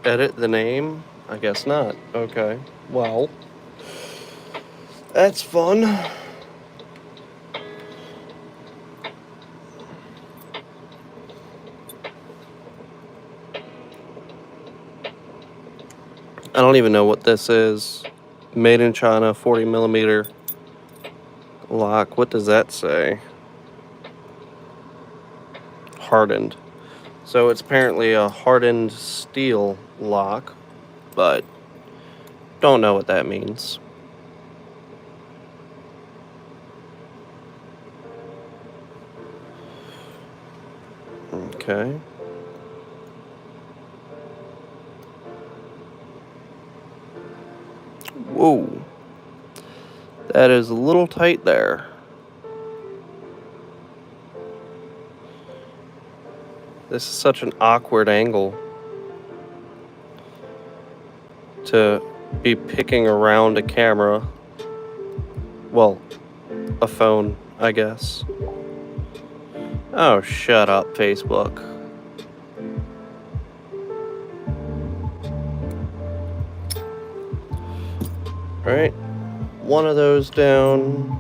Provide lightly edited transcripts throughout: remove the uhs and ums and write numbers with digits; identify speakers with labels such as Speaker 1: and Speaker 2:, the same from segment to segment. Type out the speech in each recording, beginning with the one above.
Speaker 1: edit the name? I guess not. Okay. Well, that's fun. I don't even know what this is. Made in China, 40mm lock. What does that say? Hardened. So it's apparently a hardened steel lock, but don't know what that means. Okay. Whoa. That is a little tight there. This is such an awkward angle to be picking around a camera. Well, a phone, I guess. Oh, shut up, Facebook. Alright, one of those down.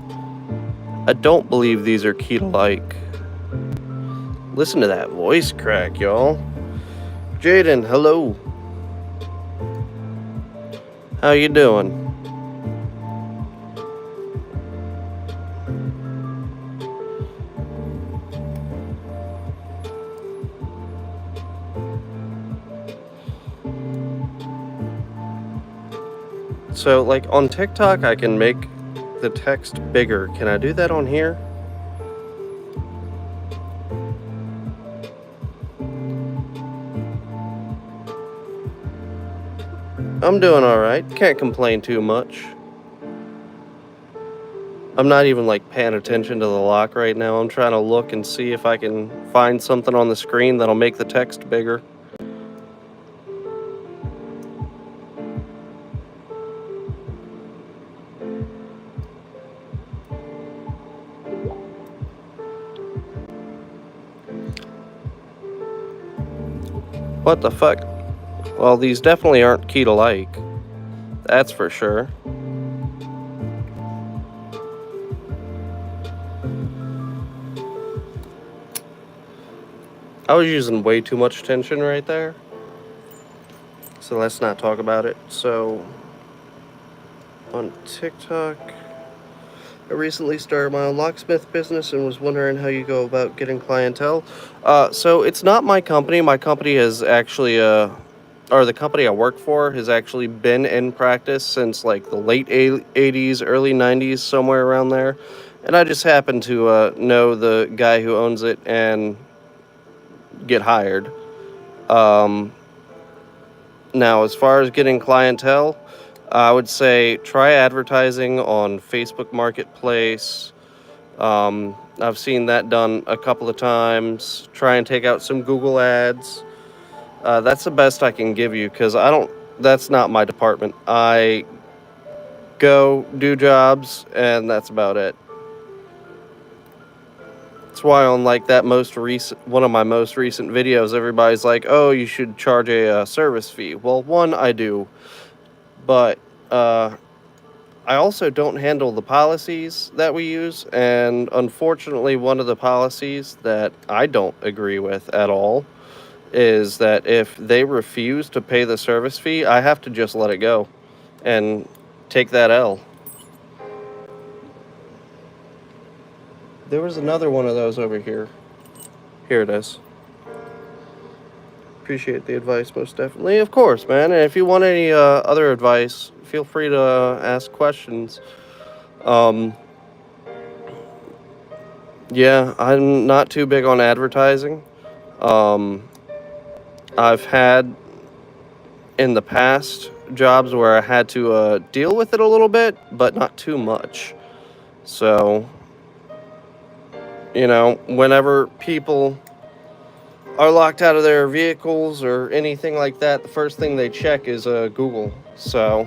Speaker 1: I don't believe these are key-to-like. Listen to that voice crack, y'all. Jaden, hello. How you doing? So, like, on TikTok, I can make the text bigger. Can I do that on here? I'm doing alright. Can't complain too much. I'm not even, like, paying attention to the lock right now. I'm trying to look and see if I can find something on the screen that'll make the text bigger. What the fuck? Well, these definitely aren't key to like. That's for sure. I was using way too much tension right there. So let's not talk about it. So, on TikTok, I recently started my own locksmith business and was wondering how you go about getting clientele. So it's not my company. My company has actually, or the company I work for has actually been in practice since like the late 80s, early 90s, somewhere around there. And I just happen to know the guy who owns it and get hired. Now, as far as getting clientele, I would say try advertising on Facebook Marketplace. I've seen that done a couple of times. Try and take out some Google ads. That's the best I can give you because that's not my department. I go do jobs and that's about it. That's why on like that one of my most recent videos, everybody's like, oh, you should charge a service fee. Well, one, I do, but I also don't handle the policies that we use, and unfortunately one of the policies that I don't agree with at all is that if they refuse to pay the service fee, I have to just let it go and take that L. There was another one of those over here. Here it is. Appreciate the advice, most definitely. Of course, man. And if you want any other advice, feel free to ask questions. Yeah, I'm not too big on advertising. I've had in the past jobs where I had to deal with it a little bit, but not too much. So, you know, whenever people are locked out of their vehicles or anything like that, the first thing they check is Google. So,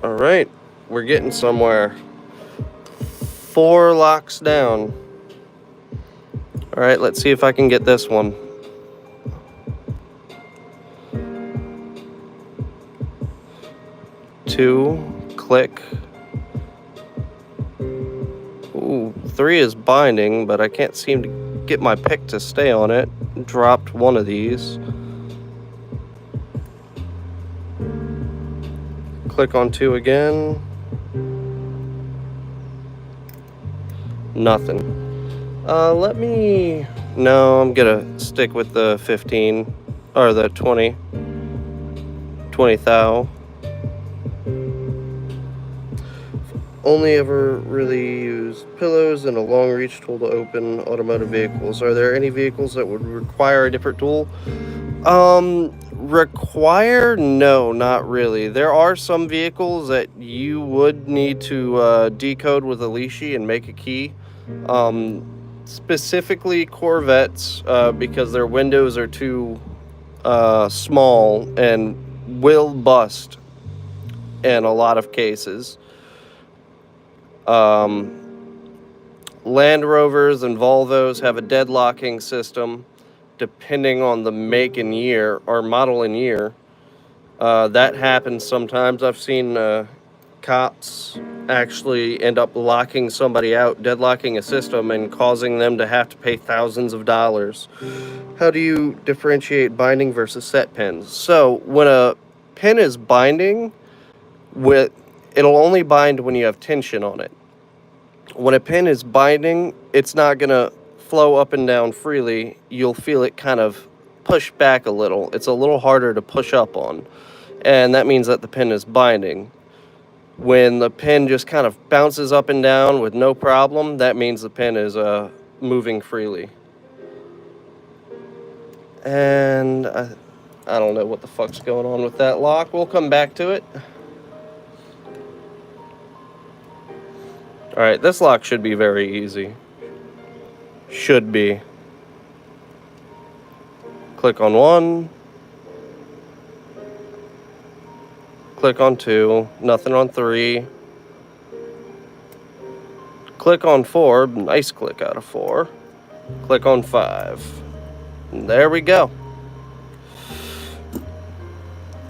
Speaker 1: all right, we're getting somewhere. 4 locks down. All right, let's see if I can get this one. 2, click. Ooh, 3 is binding, but I can't seem to get my pick to stay on it. Dropped one of these. Click on 2 again. Nothing. No, I'm gonna stick with the 15, or the 20 thou. Only ever really used pillows and a long reach tool to open automotive vehicles. Are there any vehicles that would require a different tool? Require? No, not really. There are some vehicles that you would need to decode with a leashy and make a key. Specifically Corvettes, because their windows are too small and will bust in a lot of cases. Land Rovers and Volvos have a deadlocking system depending on the make and year, or model and year. That happens sometimes. I've seen cops actually end up locking somebody out, deadlocking a system, and causing them to have to pay thousands of dollars. How do you differentiate binding versus set pins? So when a pin is binding, it'll only bind when you have tension on it. When a pin is binding, it's not going to flow up and down freely. You'll feel it kind of push back a little. It's a little harder to push up on, and that means that the pin is binding. When the pin just kind of bounces up and down with no problem, that means the pin is moving freely. And I don't know what the fuck's going on with that lock. We'll come back to it. Alright, this lock should be very easy. Should be. Click on 1. Click on 2. Nothing on 3. Click on 4. Nice click out of 4. Click on 5. And there we go.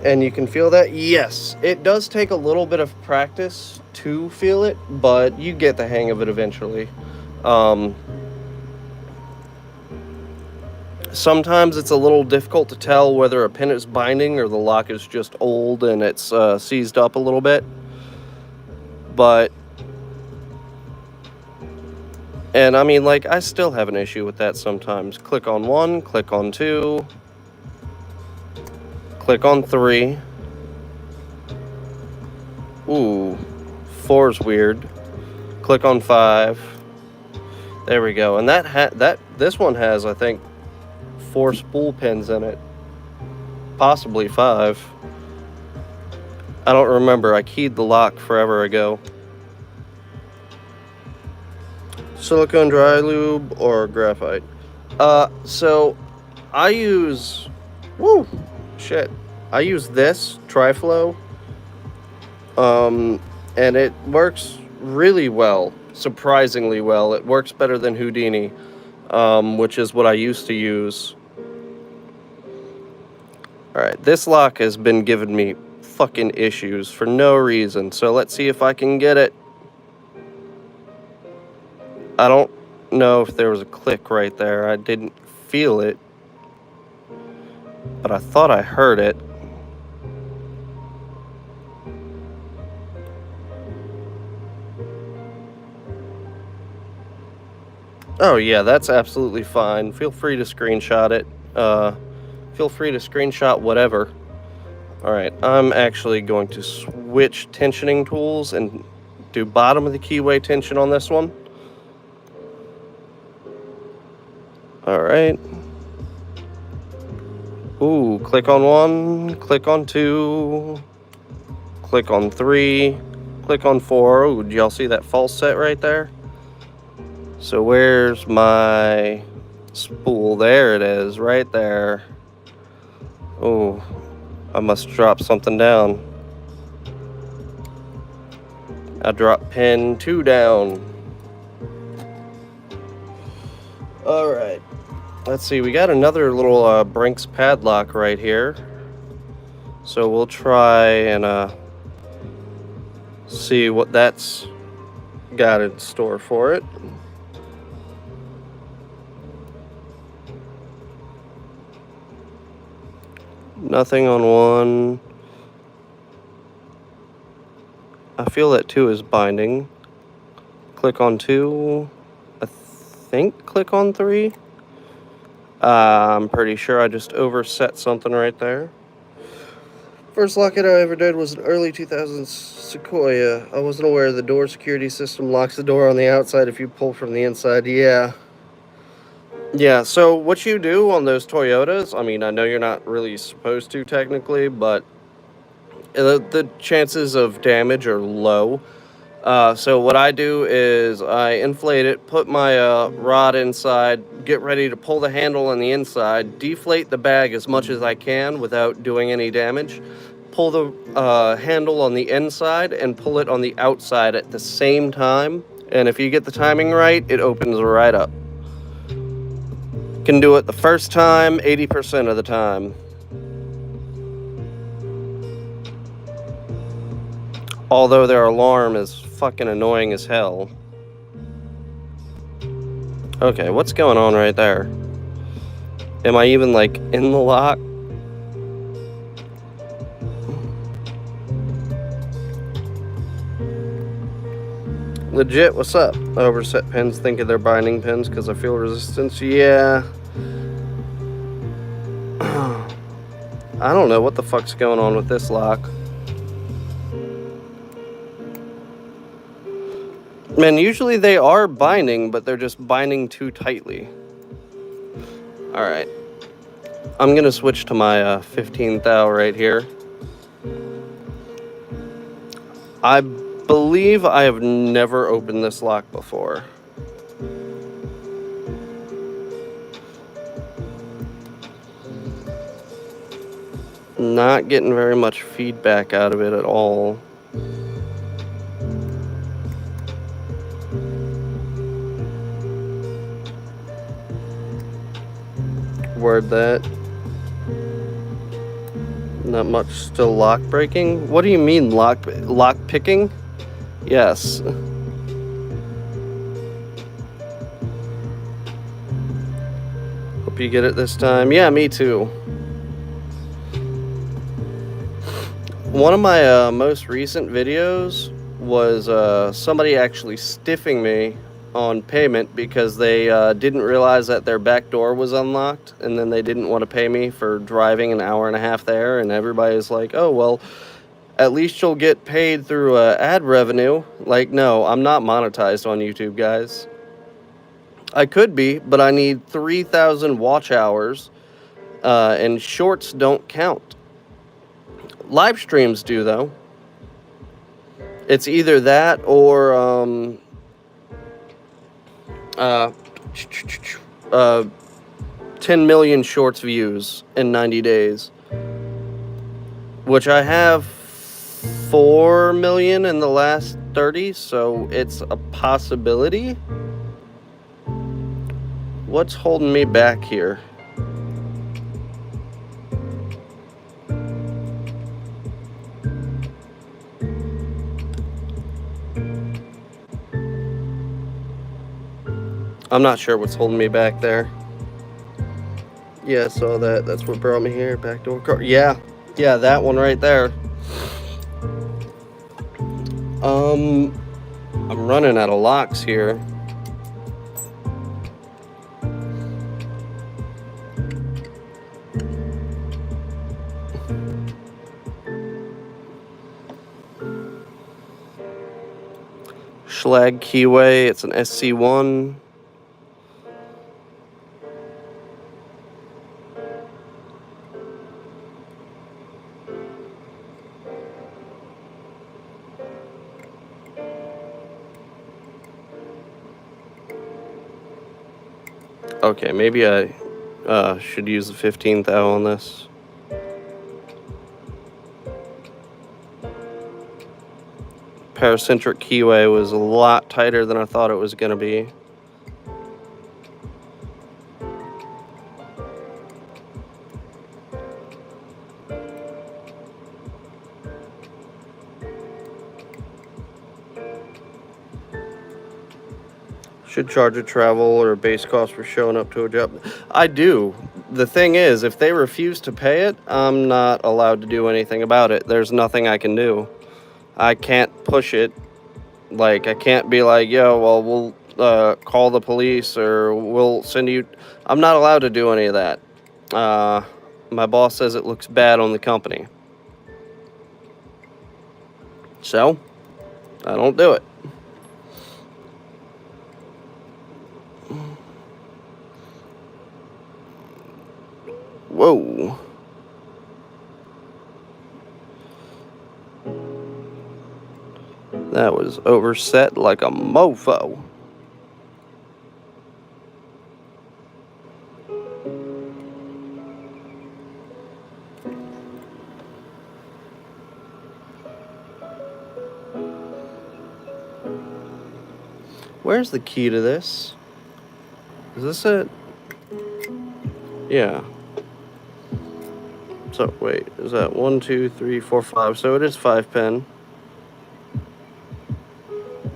Speaker 1: And you can feel that? Yes. It does take a little bit of practice to feel it, but you get the hang of it eventually. Sometimes it's a little difficult to tell whether a pin is binding or the lock is just old and it's seized up a little bit. And I mean, like, I still have an issue with that sometimes. Click on 1, click on 2, click on 3. Ooh, 4's weird. Click on 5. There we go. And this one has, I think, 4 spool pins in it. Possibly 5. I don't remember. I keyed the lock forever ago. Silicone dry lube or graphite? So I use I use this Triflow. And it works really well, surprisingly well. It works better than Houdini, which is what I used to use. Alright, this lock has been giving me fucking issues for no reason, so let's see if I can get it. I don't know if there was a click right there. I didn't feel it, but I thought I heard it. Oh yeah, that's absolutely fine. Feel free to screenshot it. Feel free to screenshot whatever. Alright, I'm actually going to switch tensioning tools and do bottom of the keyway tension on this one. Alright. Ooh, click on 1, click on 2, click on 3, click on 4. Ooh, do y'all see that false set right there? So where's my spool? There it is, right there. Oh, I must drop something down. I dropped pin 2 down. Alright. Let's see, we got another little Brinks padlock right here. So we'll try and See what that's got in store for it. Nothing on one. I feel that 2 is binding. Click on 2. I think click on 3. I'm pretty sure I just overset something right there. First lockout I ever did was an early 2000s Sequoia. I wasn't aware the door security system locks the door on the outside if you pull from the inside. Yeah, so what you do on those Toyotas, I mean, I know you're not really supposed to technically, but the chances of damage are low. So what I do is I inflate it, put my rod inside, get ready to pull the handle on the inside, deflate the bag as much as I can without doing any damage, pull the handle on the inside and pull it on the outside at the same time. And if you get the timing right, it opens right up. Can do it the first time, 80% of the time. Although their alarm is fucking annoying as hell. Okay, what's going on right there? Am I even, like, in the lock? Legit, what's up? Overset pins, thinking they're binding pins because I feel resistance. Yeah. I don't know what the fuck's going on with this lock. Man, usually they are binding, but they're just binding too tightly. Alright. I'm gonna switch to my 15 thou right here. I believe I have never opened this lock before. Not getting very much feedback out of it at all. Word that. Not much still lock breaking. What do you mean lock picking? Yes. Hope you get it this time. Yeah, me too. One of my most recent videos was somebody actually stiffing me on payment because they didn't realize that their back door was unlocked, and then they didn't want to pay me for driving an hour and a half there, and everybody's like, oh, well, at least you'll get paid through ad revenue. Like, no, I'm not monetized on YouTube, guys. I could be, but I need 3,000 watch hours, and shorts don't count. Live streams do, though. It's either that or 10 million shorts views in 90 days, which I have 4 million in the last 30, so it's a possibility. What's holding me back here? I'm not sure what's holding me back there. Yeah, I saw that. That's what brought me here. Backdoor car. Yeah, that one right there. I'm running out of locks here. Schlag keyway. It's an SC1. Okay, maybe I should use the 15 thou on this. Paracentric keyway was a lot tighter than I thought it was going to be. Should charge a travel or a base cost for showing up to a job. I do. The thing is, if they refuse to pay it, I'm not allowed to do anything about it. There's nothing I can do. I can't push it. Like, I can't be like, yo, well, we'll call the police or we'll send you. I'm not allowed to do any of that. My boss says it looks bad on the company. So, I don't do it. Whoa. That was overset like a mofo. Where's the key to this? Is this it? Yeah. So, wait, is that 1, 2, 3, 4, 5? So it is 5-pin.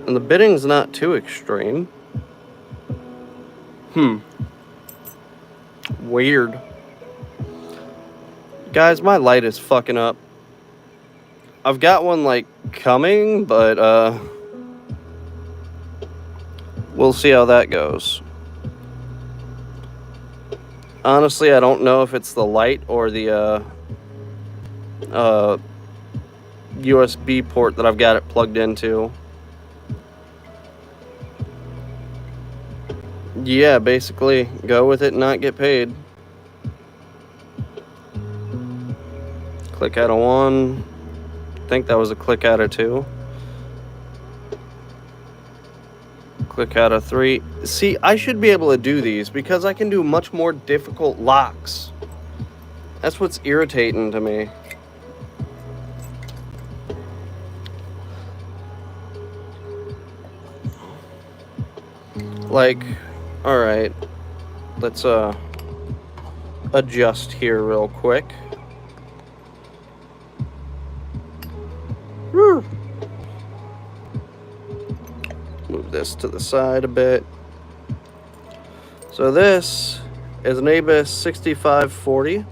Speaker 1: And the bitting's not too extreme. Weird. Guys, my light is fucking up. I've got one, like, coming, but, we'll see how that goes. Honestly, I don't know if it's the light or the, USB port that I've got it plugged into. Yeah, basically, go with it and not get paid. Click out of 1. I think that was a click out of 2. Click out of 3. See, I should be able to do these because I can do much more difficult locks. That's what's irritating to me. Like, alright. Let's, adjust here real quick. Woo. Move this to the side a bit. So this is an nemesis 6540,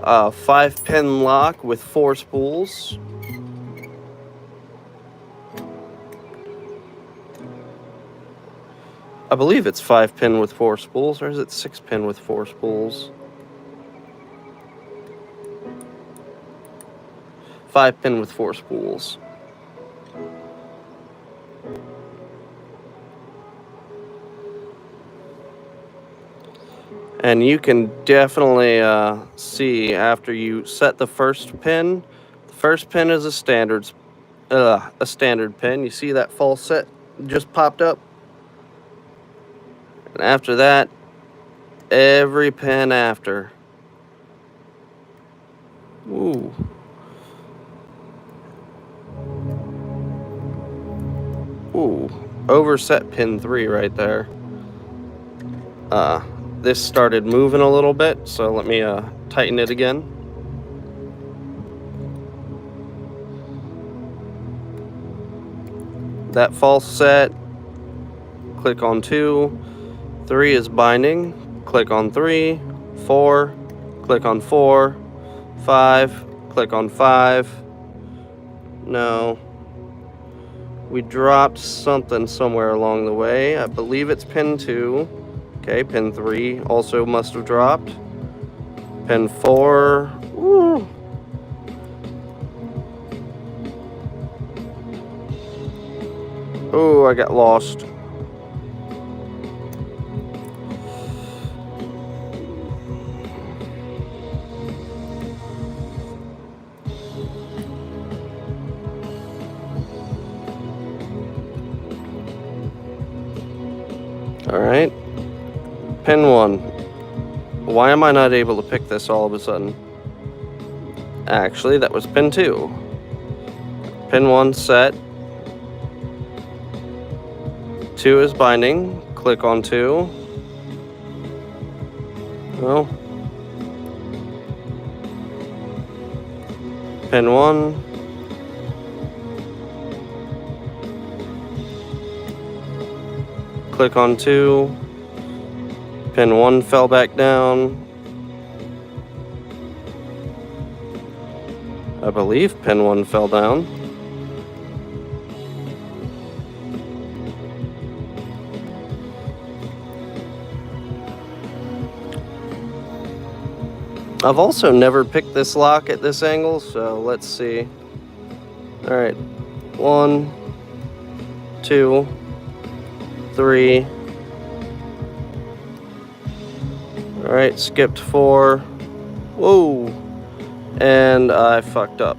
Speaker 1: 5-pin lock with 4 spools. I believe it's 5-pin with 4 spools, or is it 6-pin with 4 spools? 5-pin with 4 spools. And you can definitely see after you set the first pin. The first pin is a standard pin. You see that false set just popped up? And after that, every pin after. Ooh. Ooh. Overset pin 3 right there. This started moving a little bit, so let me tighten it again. That false set, click on 2. 3 is binding, click on 3. 4, click on 4. 5, click on 5. No. We dropped something somewhere along the way. I believe it's pin 2. Okay, pin 3 also must have dropped. Pin 4. Ooh. Oh, I got lost. All right. Pin 1. Why am I not able to pick this all of a sudden? Actually, that was pin 2. Pin 1 set. 2 is binding. Click on 2. Well. Pin 1. Click on 2. Pin 1 fell back down. I believe pin 1 fell down. I've also never picked this lock at this angle, so let's see. All right, 1, 2, 3. All right, skipped 4. Whoa, and I fucked up.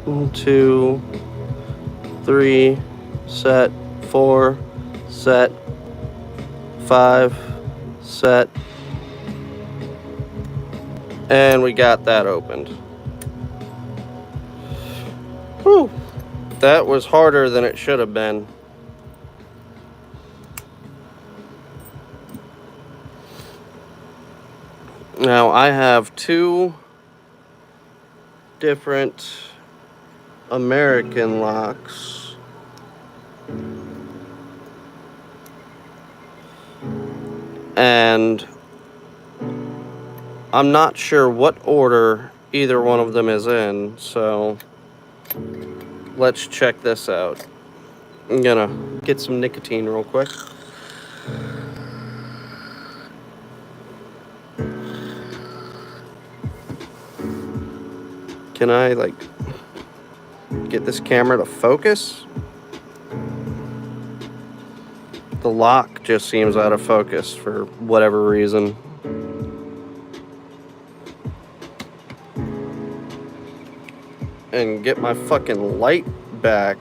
Speaker 1: One, 2, 3. Set, 4, set, 5, set, and we got that opened. Whew, that was harder than it should have been. Now I have 2 different American locks. And I'm not sure what order either one of them is in, so let's check this out. I'm gonna get some nicotine real quick. Can I, like, get this camera to focus? The lock just seems out of focus for whatever reason. And get my fucking light back.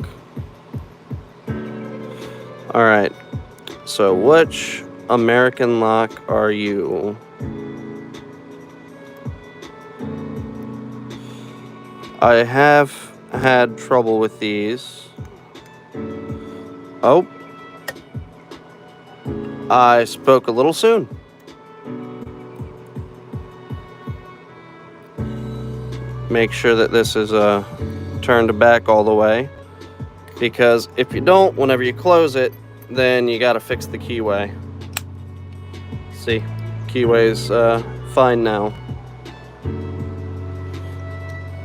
Speaker 1: Alright, so which American lock are you? I have had trouble with these. Oh. I spoke a little soon. Make sure that this is turned back all the way, because if you don't, whenever you close it, then you got to fix the keyway. See, keyway's fine now.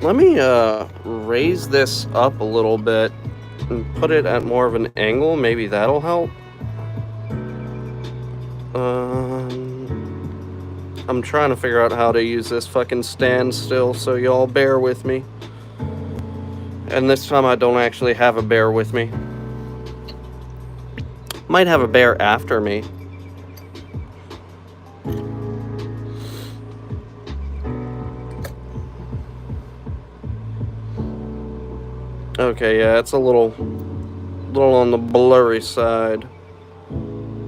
Speaker 1: Let me raise this up a little bit and put it at more of an angle. Maybe that'll help. I'm trying to figure out how to use this fucking stand still, so y'all bear with me. And this time I don't actually have a bear with me. Might have a bear after me. Okay, yeah, it's a little on the blurry side.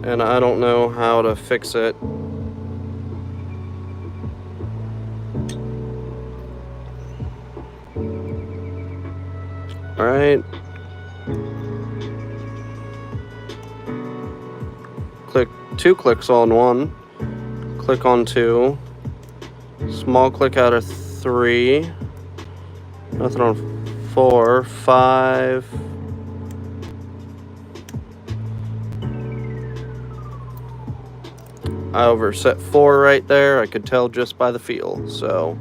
Speaker 1: And I don't know how to fix it. Alright. Click 2 clicks on 1. Click on 2. Small click out of 3. Nothing on 4. 5. I overset 4 right there. I could tell just by the feel. So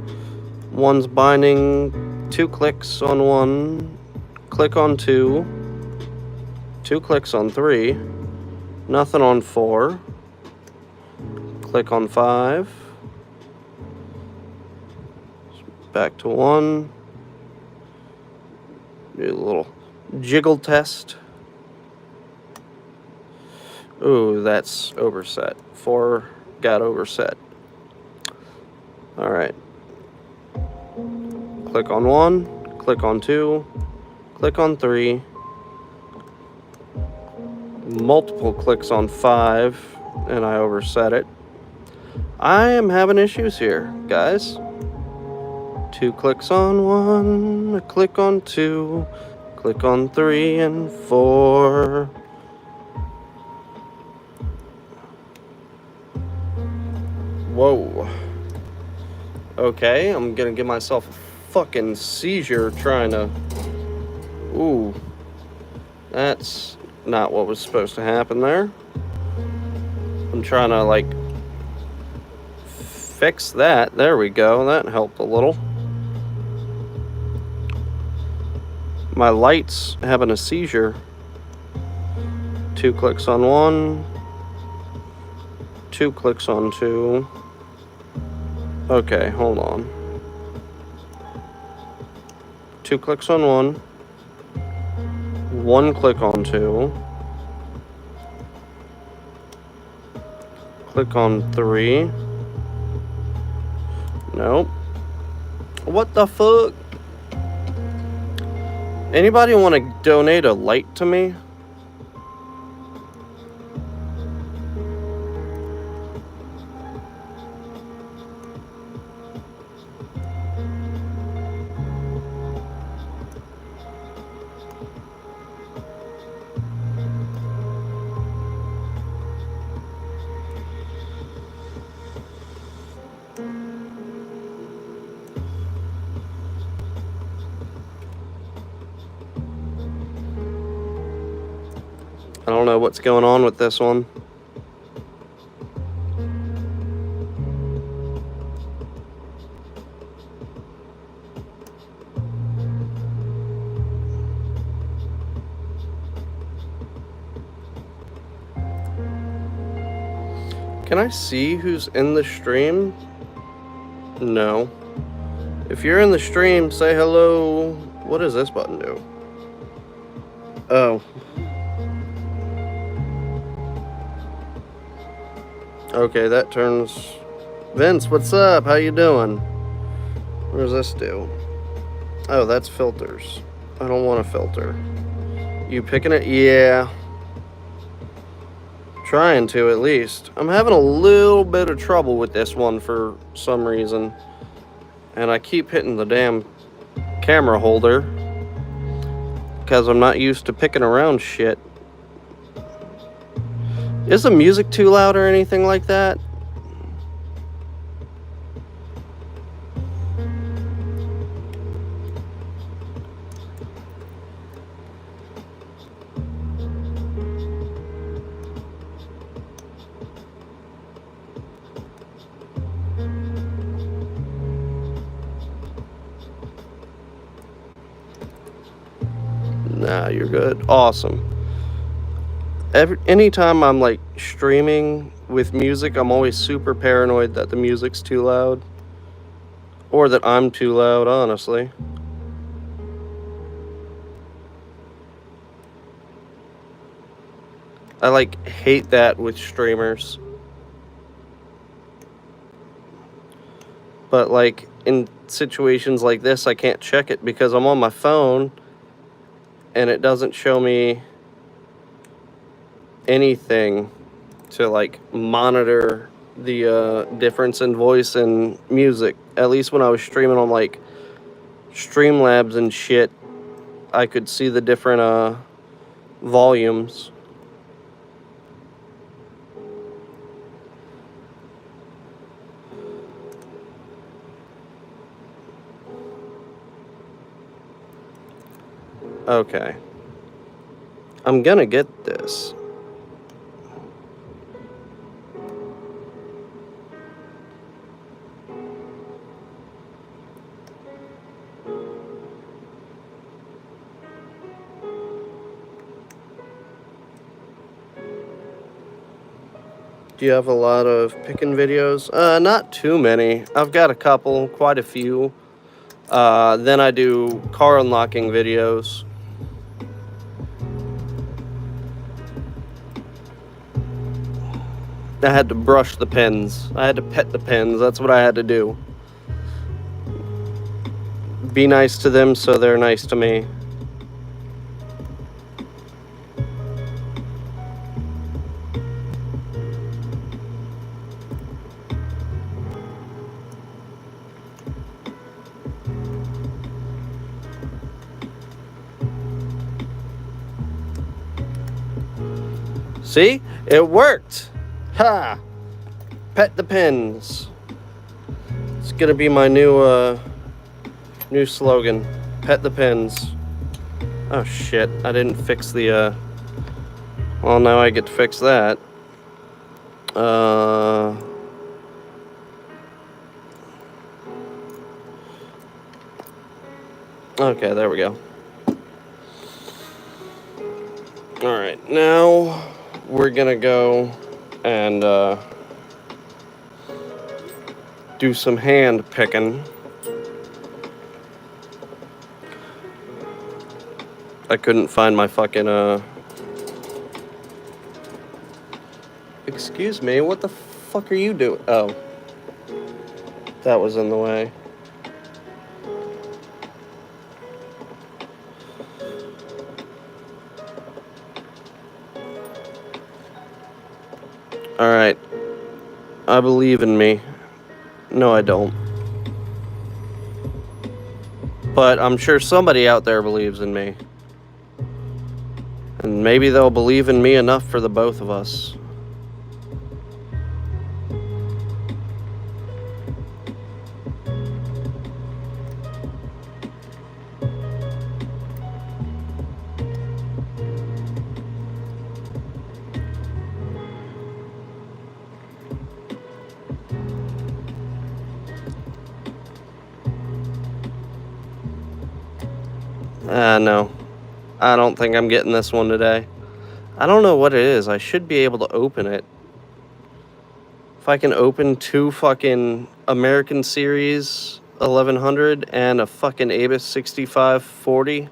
Speaker 1: 1's binding. 2 clicks on 1. Click on 2. 2 clicks on 3. Nothing on 4. Click on 5. Back to 1. Do a little jiggle test. Ooh, that's overset. 4 got overset. Alright. Click on 1. Click on 2. Click on 3. Multiple clicks on 5, and I overset it. I am having issues here, guys. 2 clicks on 1, a click on 2, click on 3 and 4. Whoa. Okay, I'm gonna give myself a fucking seizure trying to... Ooh. That's not what was supposed to happen there. I'm trying to, like, fix that. There we go. That helped a little. My light's having a seizure. 2 clicks on 1. 2 clicks on 2. Okay, hold on. 2 clicks on 1. 1 click on 2. Click on 3. Nope. What the fuck? Anybody want to donate a light to me? I don't know what's going on with this one. Can I see who's in the stream? No. If you're in the stream, say hello. What does this button do? Oh. Okay, that turns... Vince, what's up? How you doing? What does this do? Oh, that's filters. I don't want a filter. You picking it? Yeah. Trying to, at least. I'm having a little bit of trouble with this one for some reason. And I keep hitting the damn camera holder because I'm not used to picking around shit. Is the music too loud or anything like that? Nah, you're good. Awesome. Anytime I'm like streaming with music, I'm always super paranoid that the music's too loud. Or that I'm too loud, honestly. I like hate that with streamers. But like in situations like this, I can't check it because I'm on my phone and it doesn't show me anything to like monitor the difference in voice and music. At least when I was streaming on like Streamlabs and shit, I could see the different volumes. Okay. I'm gonna get this. Do you have a lot of picking videos? Not too many. I've got a couple, quite a few. Then I do car unlocking videos. I had to brush the pins. I had to pet the pins. That's what I had to do. Be nice to them so they're nice to me. See? It worked! Ha! Pet the pins. It's gonna be my new slogan. Pet the pins. Oh shit, I didn't fix the well, now I get to fix that. Okay, there we go. Alright, now we're gonna go and do some hand picking. I couldn't find my fucking Excuse me, what the fuck are you doing? Oh. That was in the way. Alright. I believe in me. No, I don't. But I'm sure somebody out there believes in me. And maybe they'll believe in me enough for the both of us. No. I don't think I'm getting this one today. I don't know what it is. I should be able to open it. If I can open 2 fucking American Series 1100 and a fucking Abus 6540,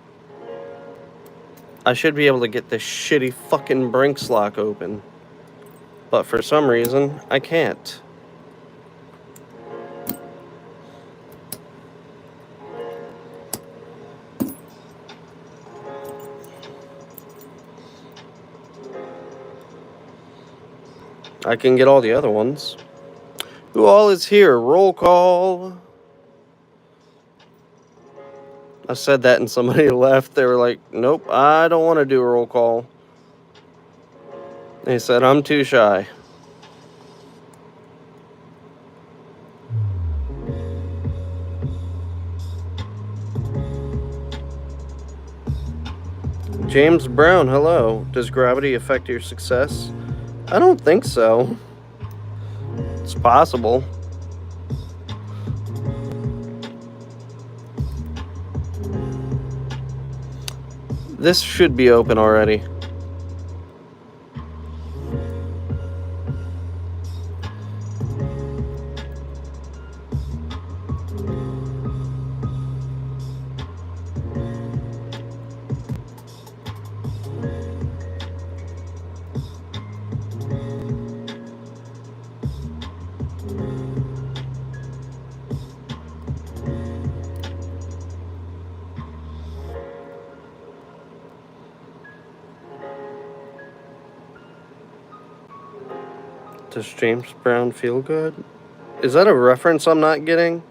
Speaker 1: I should be able to get this shitty fucking Brinks lock open. But for some reason, I can't. I can get all the other ones. Who all is here? Roll call. I said that and somebody left. They were like, nope, I don't want to do a roll call. They said, I'm too shy. James Brown, hello. Does gravity affect your success? I don't think so. It's possible. This should be open already. Does James Brown feel good? Is that a reference I'm not getting?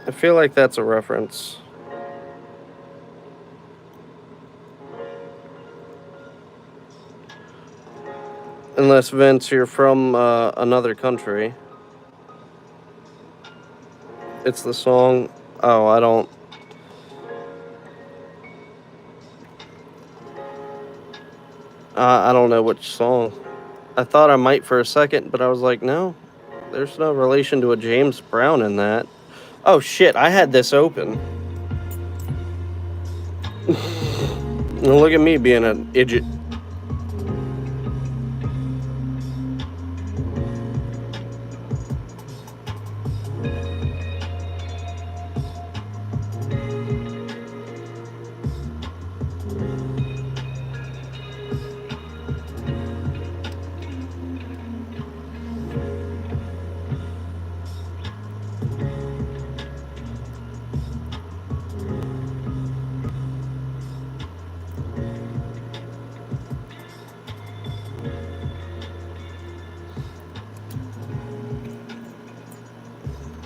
Speaker 1: I feel like that's a reference. Unless, Vince, you're from another country. It's the song. Oh, I don't know which song. I thought I might for a second, but I was like, no, there's no relation to a James Brown in that. Oh shit, I had this open. Look at me being an idiot.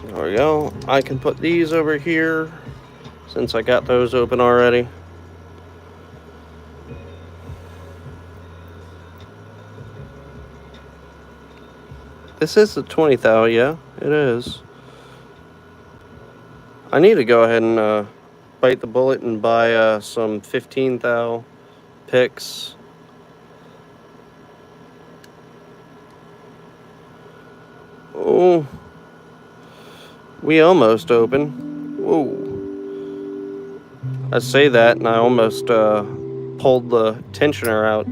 Speaker 1: There we go. I can put these over here since I got those open already. This is the 20 thou, yeah, it is. I need to go ahead and bite the bullet and buy some 15 thou picks. Oh, we almost open. Whoa. I say that and I almost pulled the tensioner out.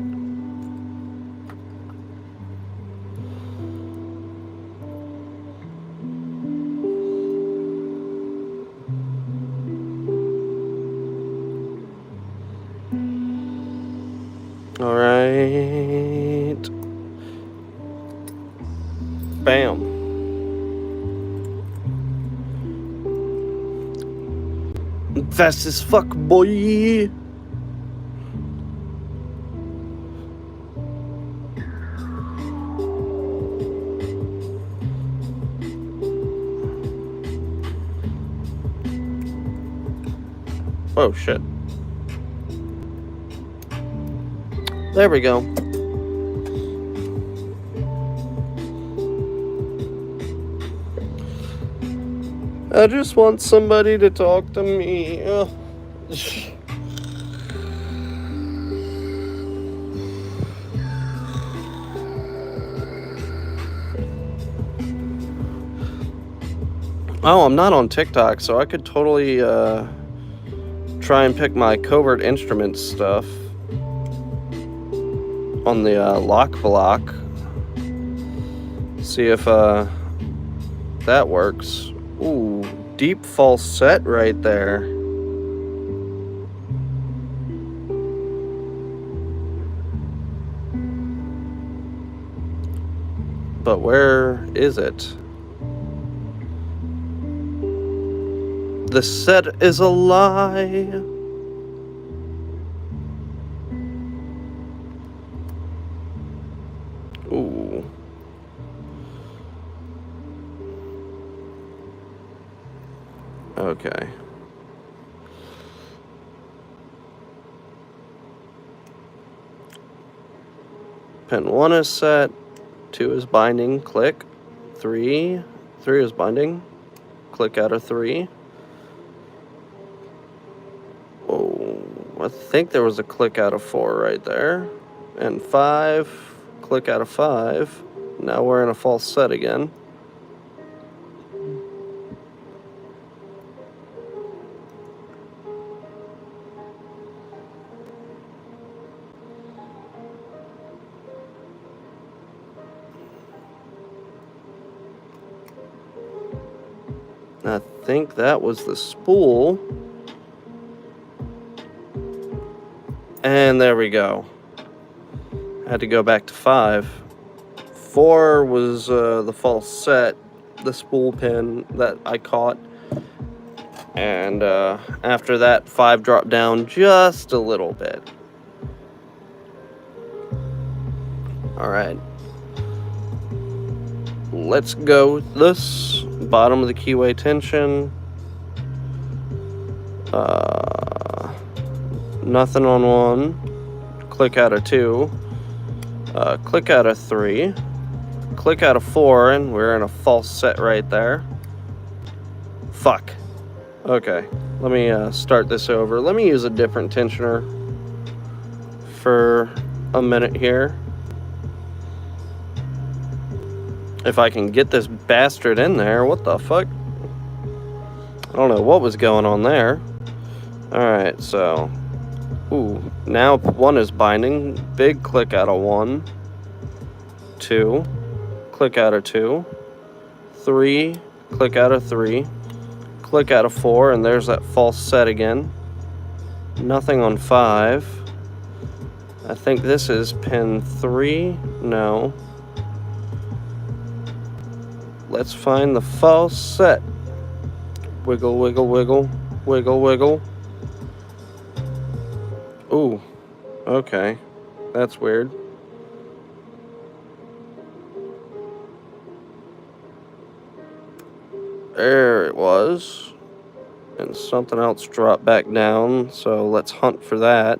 Speaker 1: All right. Bam. Fast as fuck, boy. Oh shit. There we go. I just want somebody to talk to me. Ugh. Oh, I'm not on TikTok, so I could totally try and pick my covert instruments stuff on the lock block. See if that works. Ooh, deep falset right there. But where is it? The set is a lie. Ooh. Okay. Pin 1 is set. 2 is binding. Click. 3 is binding. Click out of 3. Oh, I think there was a click out of 4 right there. And 5. Click out of 5. Now we're in a false set again. I think that was the spool. And there we go. Had to go back to 5. 4 was the false set, the spool pin that I caught. And after that, 5 dropped down just a little bit. Alright. Let's go with this. Bottom of the keyway tension. Nothing on 1. Click out of 2. Click out of 3. Click out of 4, and we're in a false set right there. Fuck. Okay, let me start this over. Let me use a different tensioner for a minute here. If I can get this bastard in there, what the fuck? I don't know what was going on there. Alright, so... Ooh, now 1 is binding. Big click out of 1. 2. Click out of 2. 3. Click out of 3. Click out of 4, and there's that false set again. Nothing on 5. I think this is pin 3. No. Let's find the false set. Wiggle, wiggle, wiggle. Wiggle, wiggle. Ooh. Okay. That's weird. There it was. And something else dropped back down, so let's hunt for that.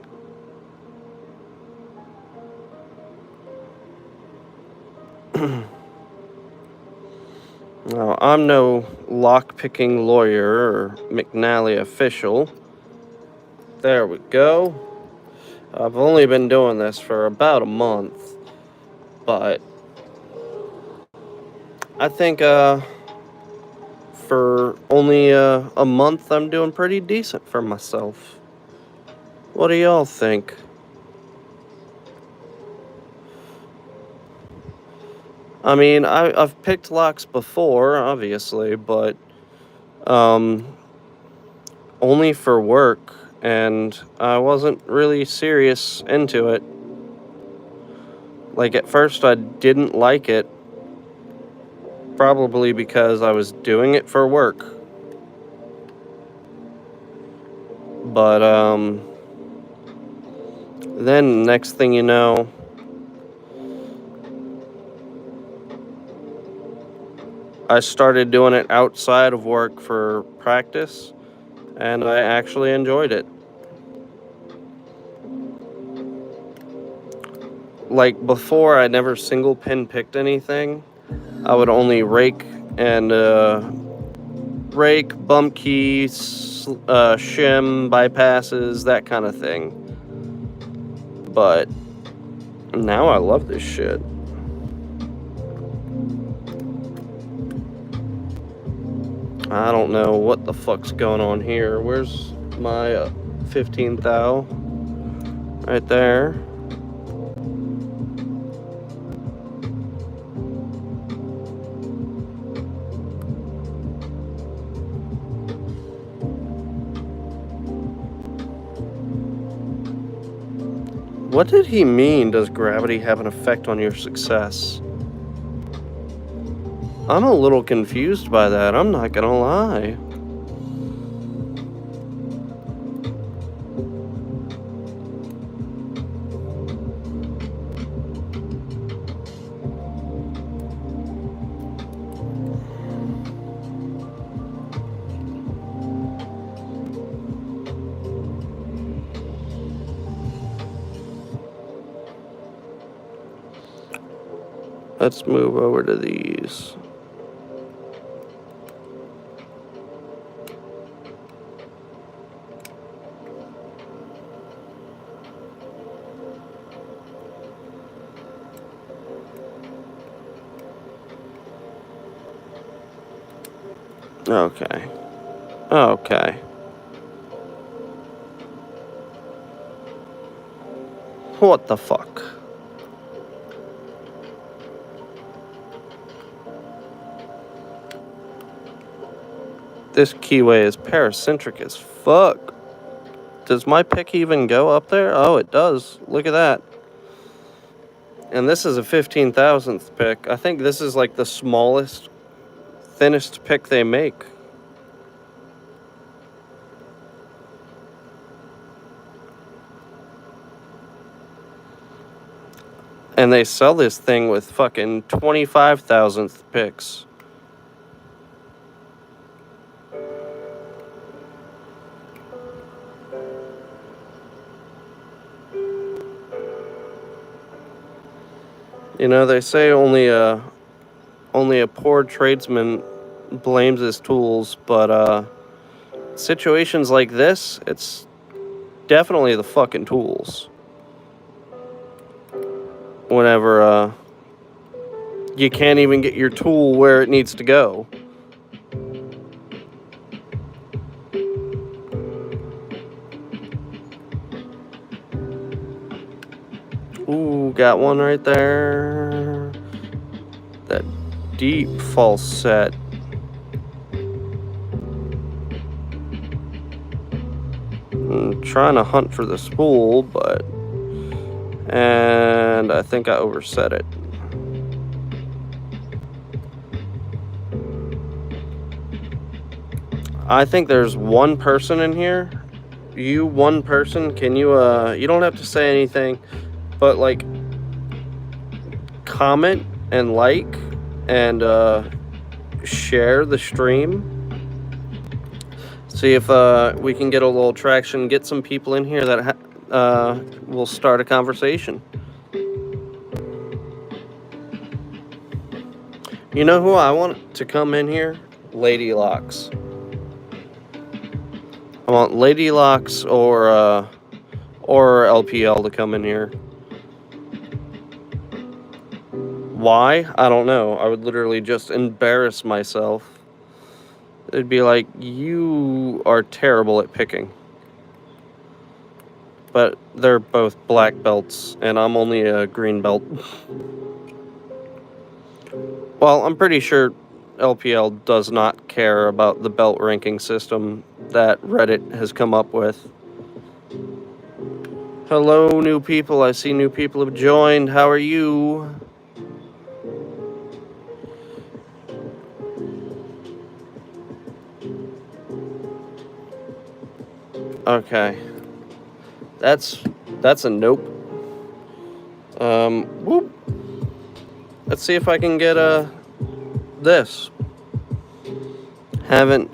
Speaker 1: Now, I'm no lock-picking lawyer or McNally official. There we go. I've only been doing this for about a month, but I think for only a month I'm doing pretty decent for myself. What do y'all think? I mean, I've picked locks before, obviously, but only for work, and I wasn't really serious into it. Like, at first I didn't like it, probably because I was doing it for work. But then next thing you know, I started doing it outside of work for practice, and I actually enjoyed it. Like, before, I never single pin picked anything. I would only rake and bump keys, shim, bypasses, that kind of thing. But now I love this shit. I don't know what the fuck's going on here. Where's my 15 thou? Right there. What did he mean, does gravity have an effect on your success? I'm a little confused by that, I'm not gonna lie. Let's move over to these. Okay. Okay. What the fuck? This keyway is paracentric as fuck. Does my pick even go up there? Oh, it does. Look at that. And this is a 15,000th pick. I think this is like the smallest, thinnest pick they make. And they sell this thing with fucking 25,000th picks. You know, they say only a poor tradesman blames his tools, but situations like this, it's definitely the fucking tools. Whenever you can't even get your tool where it needs to go. Ooh, got one right there. That deep falset. I'm trying to hunt for the spool, and I think I overset it. I think there's one person in here. You, one person, can you, you don't have to say anything, but, like, comment and like and share the stream. See if we can get a little traction, get some people in here that will start a conversation. You know who I want to come in here? Lady Locks. I want Lady Locks or LPL to come in here. Why? I don't know. I would literally just embarrass myself. It'd be like, you are terrible at picking. But they're both black belts, and I'm only a green belt. Well, I'm pretty sure LPL does not care about the belt ranking system that Reddit has come up with. Hello, new people. I see new people have joined. How are you? Okay. That's a nope. Whoop. Let's see if I can get this. Haven't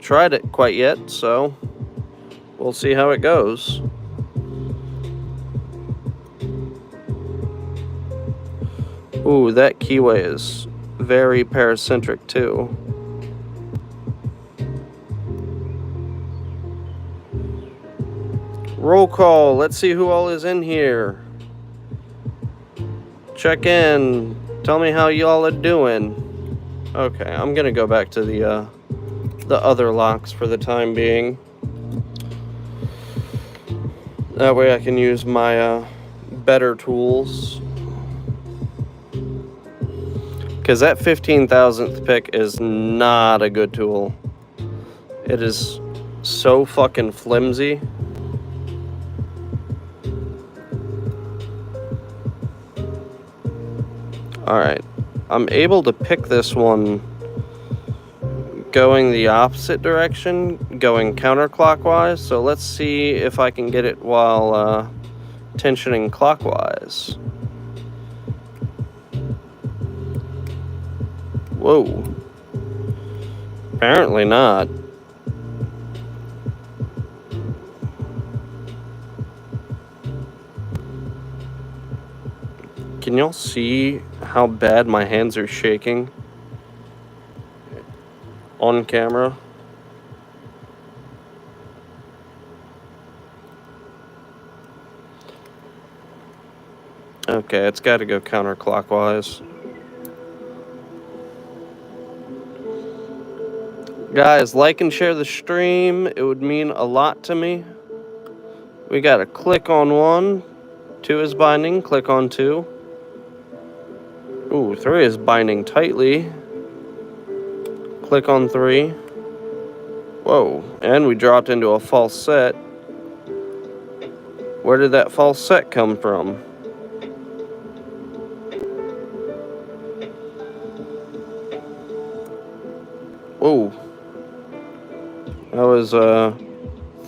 Speaker 1: tried it quite yet, so we'll see how it goes. Ooh, that keyway is very paracentric too. Roll call. Let's see who all is in here. Check in. Tell me how y'all are doing. Okay, I'm gonna go back to the other locks for the time being. That way I can use my better tools. Because that 15,000th pick is not a good tool. It is so fucking flimsy. Alright, I'm able to pick this one going the opposite direction, going counterclockwise, so let's see if I can get it while tensioning clockwise. Whoa. Apparently not. Can y'all see how bad my hands are shaking on camera? Okay, it's got to go counterclockwise. Guys, like and share the stream. It would mean a lot to me. We got to click on 1. 2 is binding. Click on 2. Ooh, 3 is binding tightly. Click on 3. Whoa, and we dropped into a false set. Where did that false set come from? Whoa. That was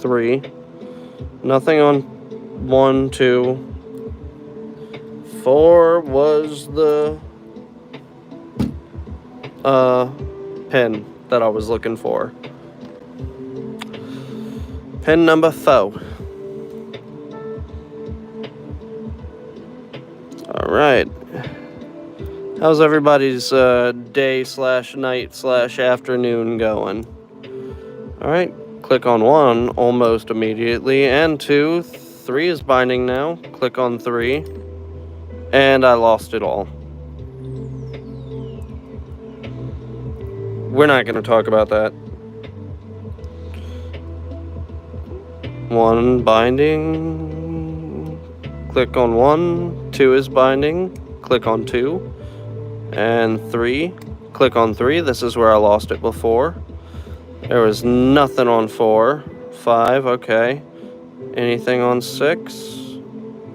Speaker 1: 3. Nothing on 1, 2. 4 was the pin that I was looking for. Pin number 4. Alright. How's everybody's day/night/afternoon going? Alright, click on 1 almost immediately, and 2. 3 is binding now. Click on 3. And I lost it all. We're not going to talk about that. 1 binding. Click on 1. 2 is binding. Click on 2. And 3. Click on 3. This is where I lost it before. There was nothing on 4. 5, okay. Anything on 6?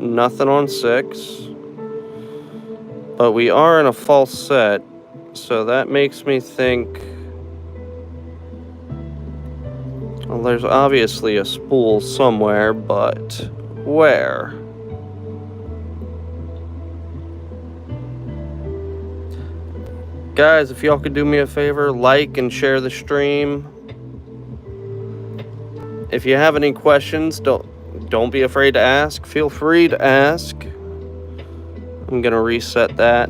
Speaker 1: Nothing on 6. But we are in a false set, so that makes me think... Well, there's obviously a spool somewhere, but where? Guys, if y'all could do me a favor, like and share the stream. If you have any questions, don't be afraid to ask. Feel free to ask. I'm gonna reset that.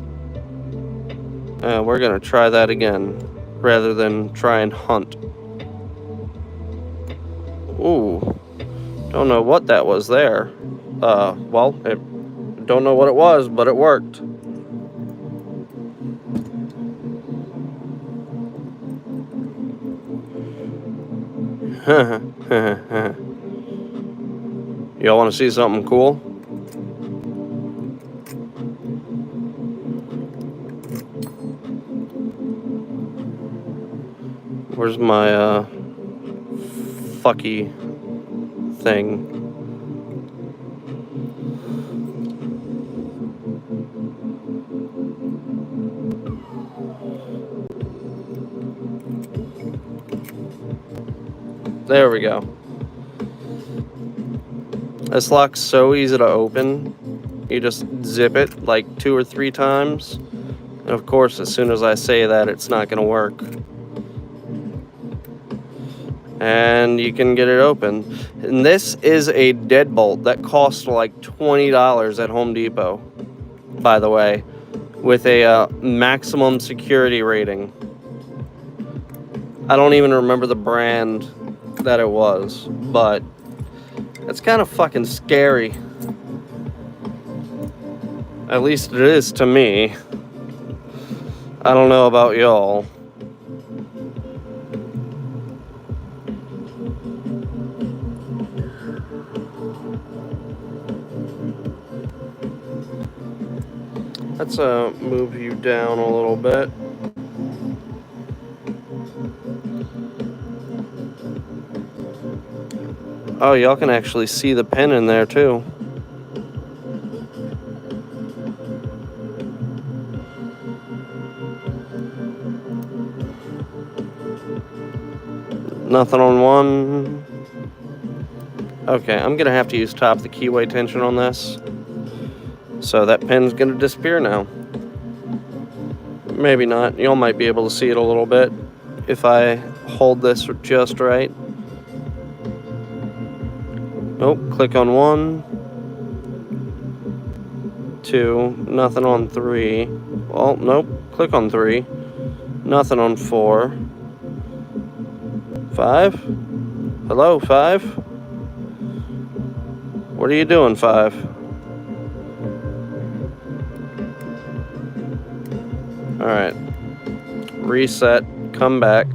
Speaker 1: We're gonna try that again, rather than try and hunt. Ooh, don't know what that was there. Well, don't know what it was, but it worked. Y'all want to see something cool? Where's my fucky thing? There we go. This lock's so easy to open. You just zip it like 2 or 3 times. And of course, as soon as I say that, it's not going to work. And you can get it open. And this is a deadbolt that costs like $20 at Home Depot, by the way, with a maximum security rating. I don't even remember the brand that it was, but it's kind of fucking scary. At least it is to me. I don't know about y'all. Let's move you down a little bit. Oh, y'all can actually see the pin in there too. Nothing on one. Okay, I'm gonna have to use top the keyway tension on this. So that pin's gonna disappear now. Maybe not. Y'all might be able to see it a little bit if I hold this just right. Nope, click on 1, 2, nothing on 3. Well, nope, click on 3, nothing on 4. 5? Hello, 5? What are you doing, 5? Alright. Reset, come back.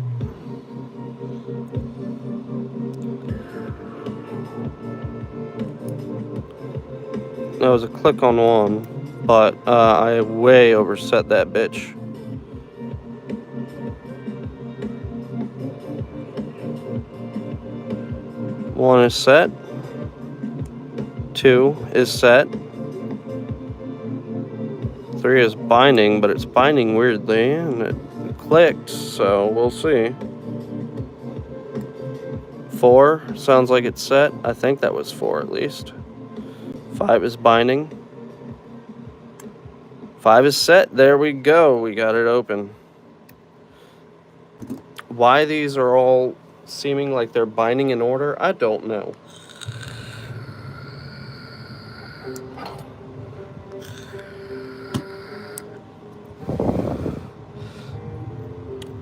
Speaker 1: That was a click on 1, but I way overset that bitch. One is set. 2 is set. 3 is binding, but it's binding weirdly, and it clicked, so we'll see. 4 sounds like it's set. I think that was 4 at least. 5 is binding. 5 is set. There we go. We got it open. Why these are all seeming like they're binding in order, I don't know.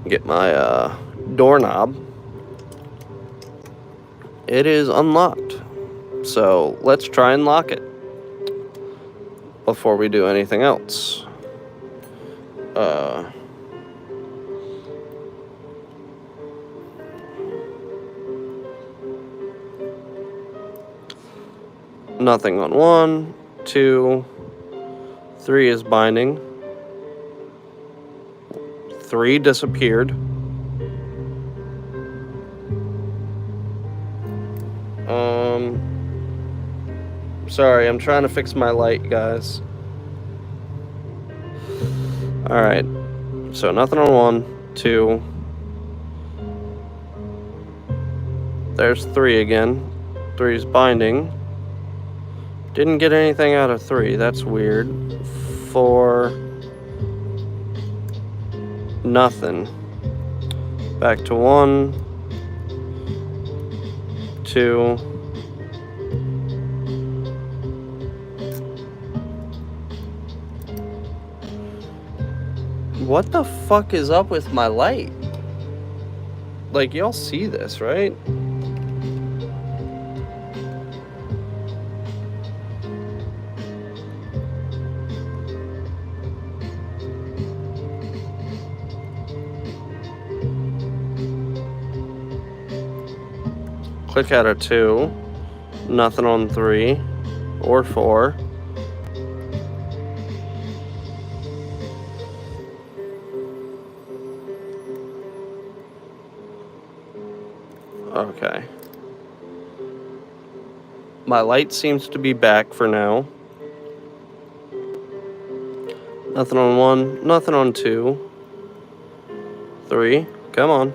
Speaker 1: Get my doorknob. It is unlocked. So let's try and lock it before we do anything else. Nothing on 1, 2, 3 is binding. 3 disappeared. Sorry, I'm trying to fix my light, guys. Alright. So nothing on 1, 2. There's 3 again. 3 is binding. Didn't get anything out of 3. That's weird. 4. Nothing. Back to 1. 2. what the fuck is up with my light? Like, y'all see this, right? Click out of 2. Nothing on 3 or 4. Okay. My light seems to be back for now. Nothing on 1, nothing on 2. 3, come on.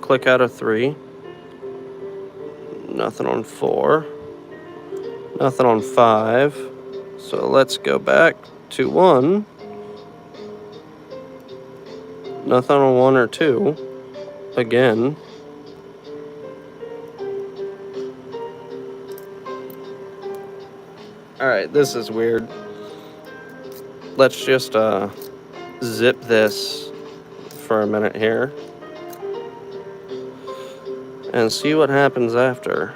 Speaker 1: Click out of 3. Nothing on 4. Nothing on 5. So let's go back to 1. Nothing on 1 or 2. Again. Alright, this is weird. Let's just zip this for a minute here. And see what happens after.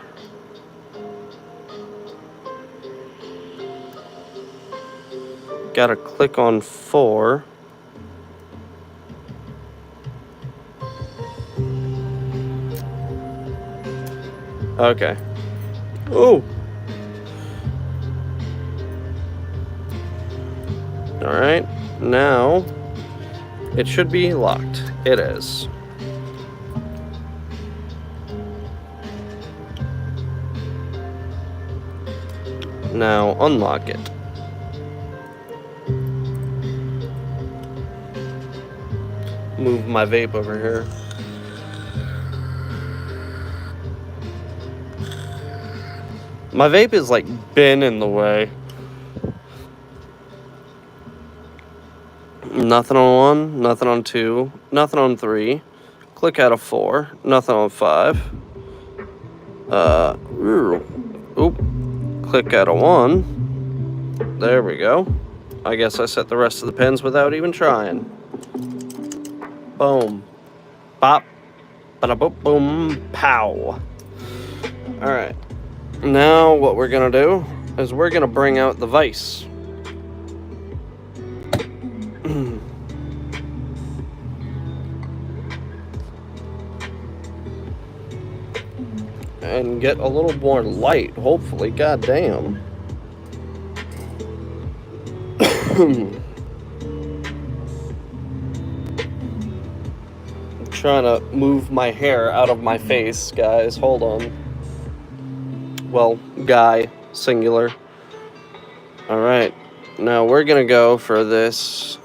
Speaker 1: Gotta click on 4. Okay. Oh! Alright, now it should be locked. It is. Now unlock it. Move my vape over here. My vape is like been in the way. Nothing on 1, nothing on 2, nothing on 3. Click out of 4, nothing on 5. Oop. Click out of 1. There we go. I guess I set the rest of the pins without even trying. Boom. Bop. Bada-boop, boom. Pow. Alright. Now what we're going to do is we're going to bring out the vise. And get a little more light, hopefully. God damn. I'm trying to move my hair out of my face, guys. Hold on. Well, Guy, singular. Alright. Now we're going to go for this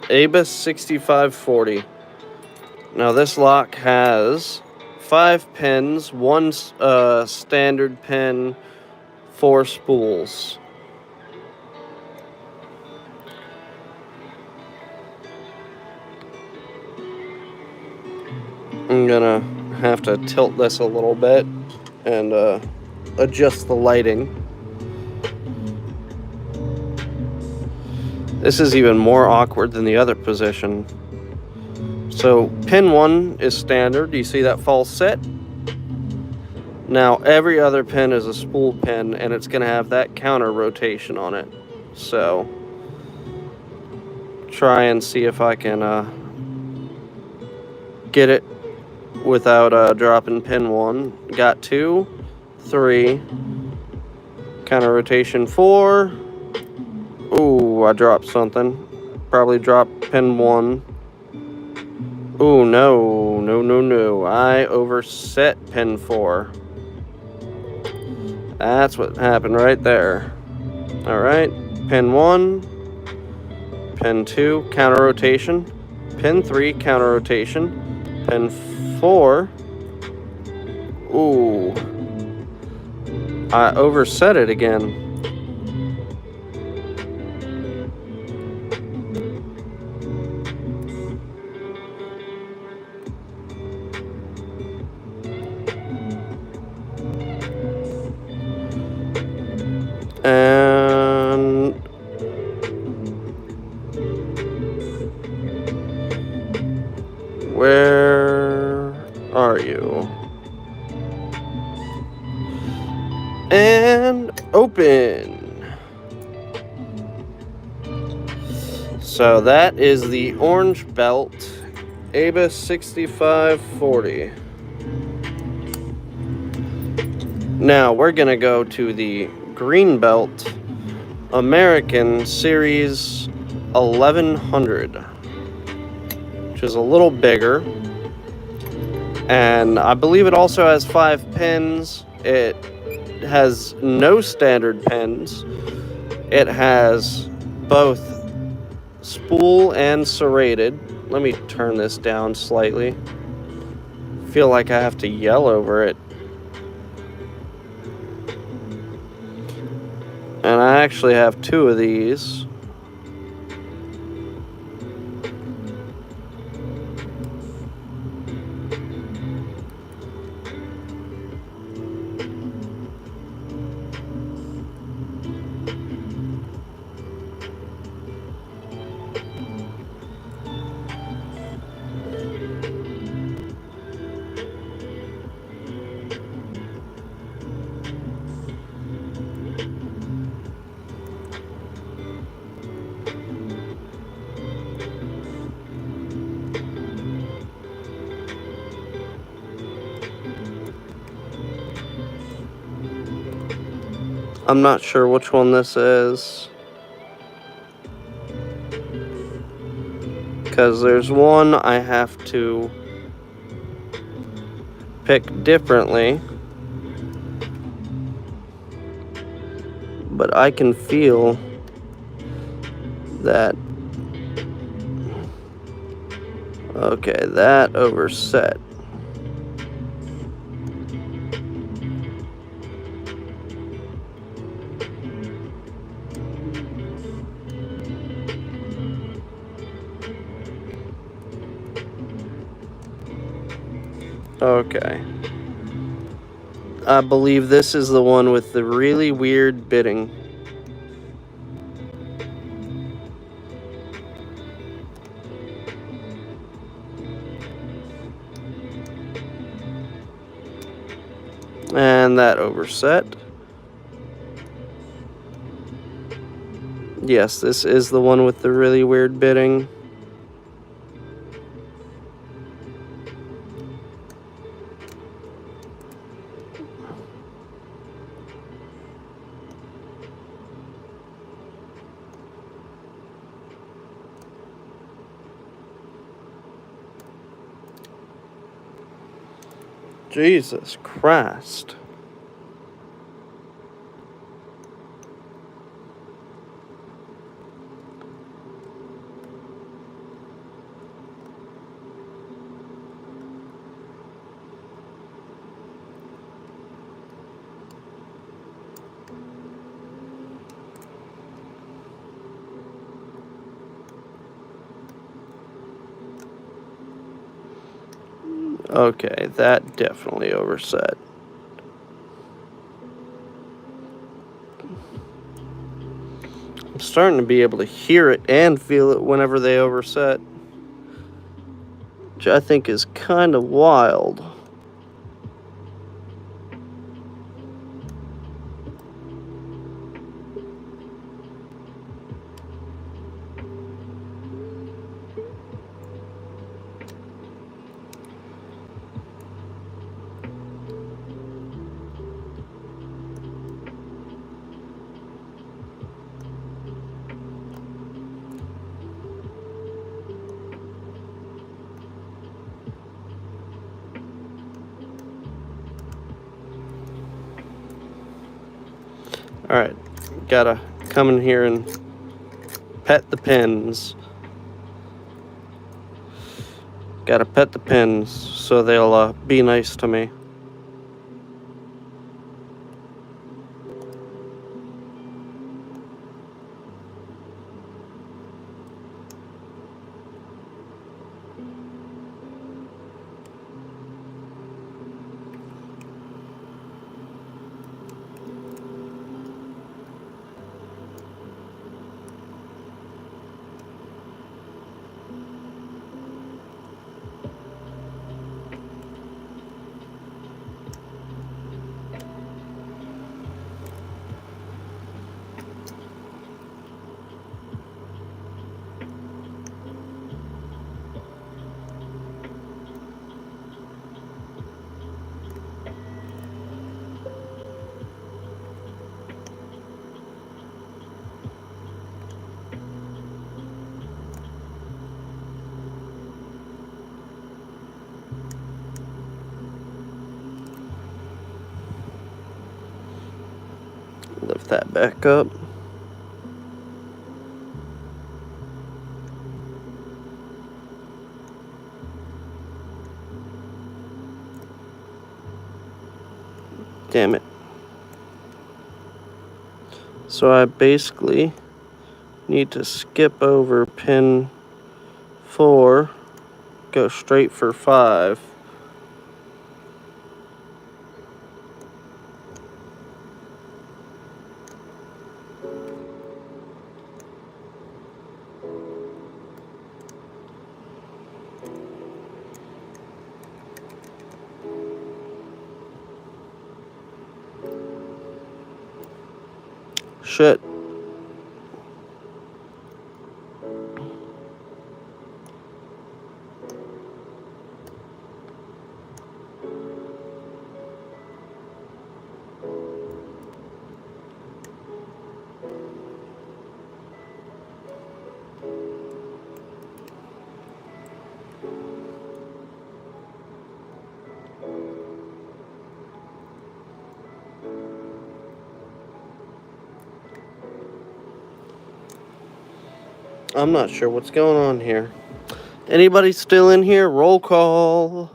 Speaker 1: ABUS 6540. Now this lock has 5 pins, 1 standard pin, 4 spools. I'm gonna have to tilt this a little bit and adjust the lighting. This is even more awkward than the other position. So pin 1 is standard. You see that false set? Now every other pin is a spool pin, and it's going to have that counter rotation on it. So try and see if I can get it without dropping pin 1. Got 2, 3, counter rotation 4. Ooh, I dropped something. Probably dropped pin 1. Ooh, no. I overset pin 4. That's what happened right there. Alright, pin 1, pin 2, counter rotation, pin 3, counter rotation, pin 4. Ooh, I overset it again. And you. And open. So that is the orange belt, ABUS 6540. Now we're gonna go to the green belt, American Series 1100, which is a little bigger. And I believe it also has 5 pins. It has no standard pins. It has both spool and serrated. Let me turn this down slightly. Feel like I have to yell over it. And I actually have 2 of these. I'm not sure which one this is, because there's one I have to pick differently, but I can feel that. Okay, that overset. Okay. I believe this is the one with the really weird bitting. And that overset. Yes, this is the one with the really weird bitting. Jesus Christ. Okay, that definitely overset. I'm starting to be able to hear it and feel it whenever they overset, which I think is kind of wild. Alright, gotta come in here and pet the pins. Gotta pet the pins so they'll be nice to me. Lift that back up. Damn it. So I basically need to skip over pin 4, go straight for 5. Shit. I'm not sure what's going on here. Anybody still in here? Roll call.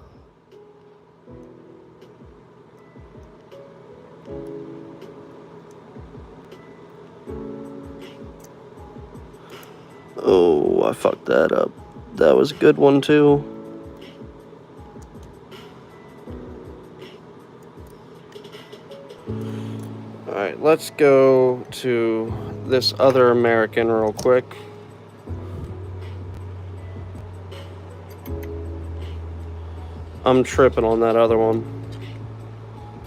Speaker 1: Oh, I fucked that up. That was a good one too. Alright, let's go to this other American real quick. I'm tripping on that other one.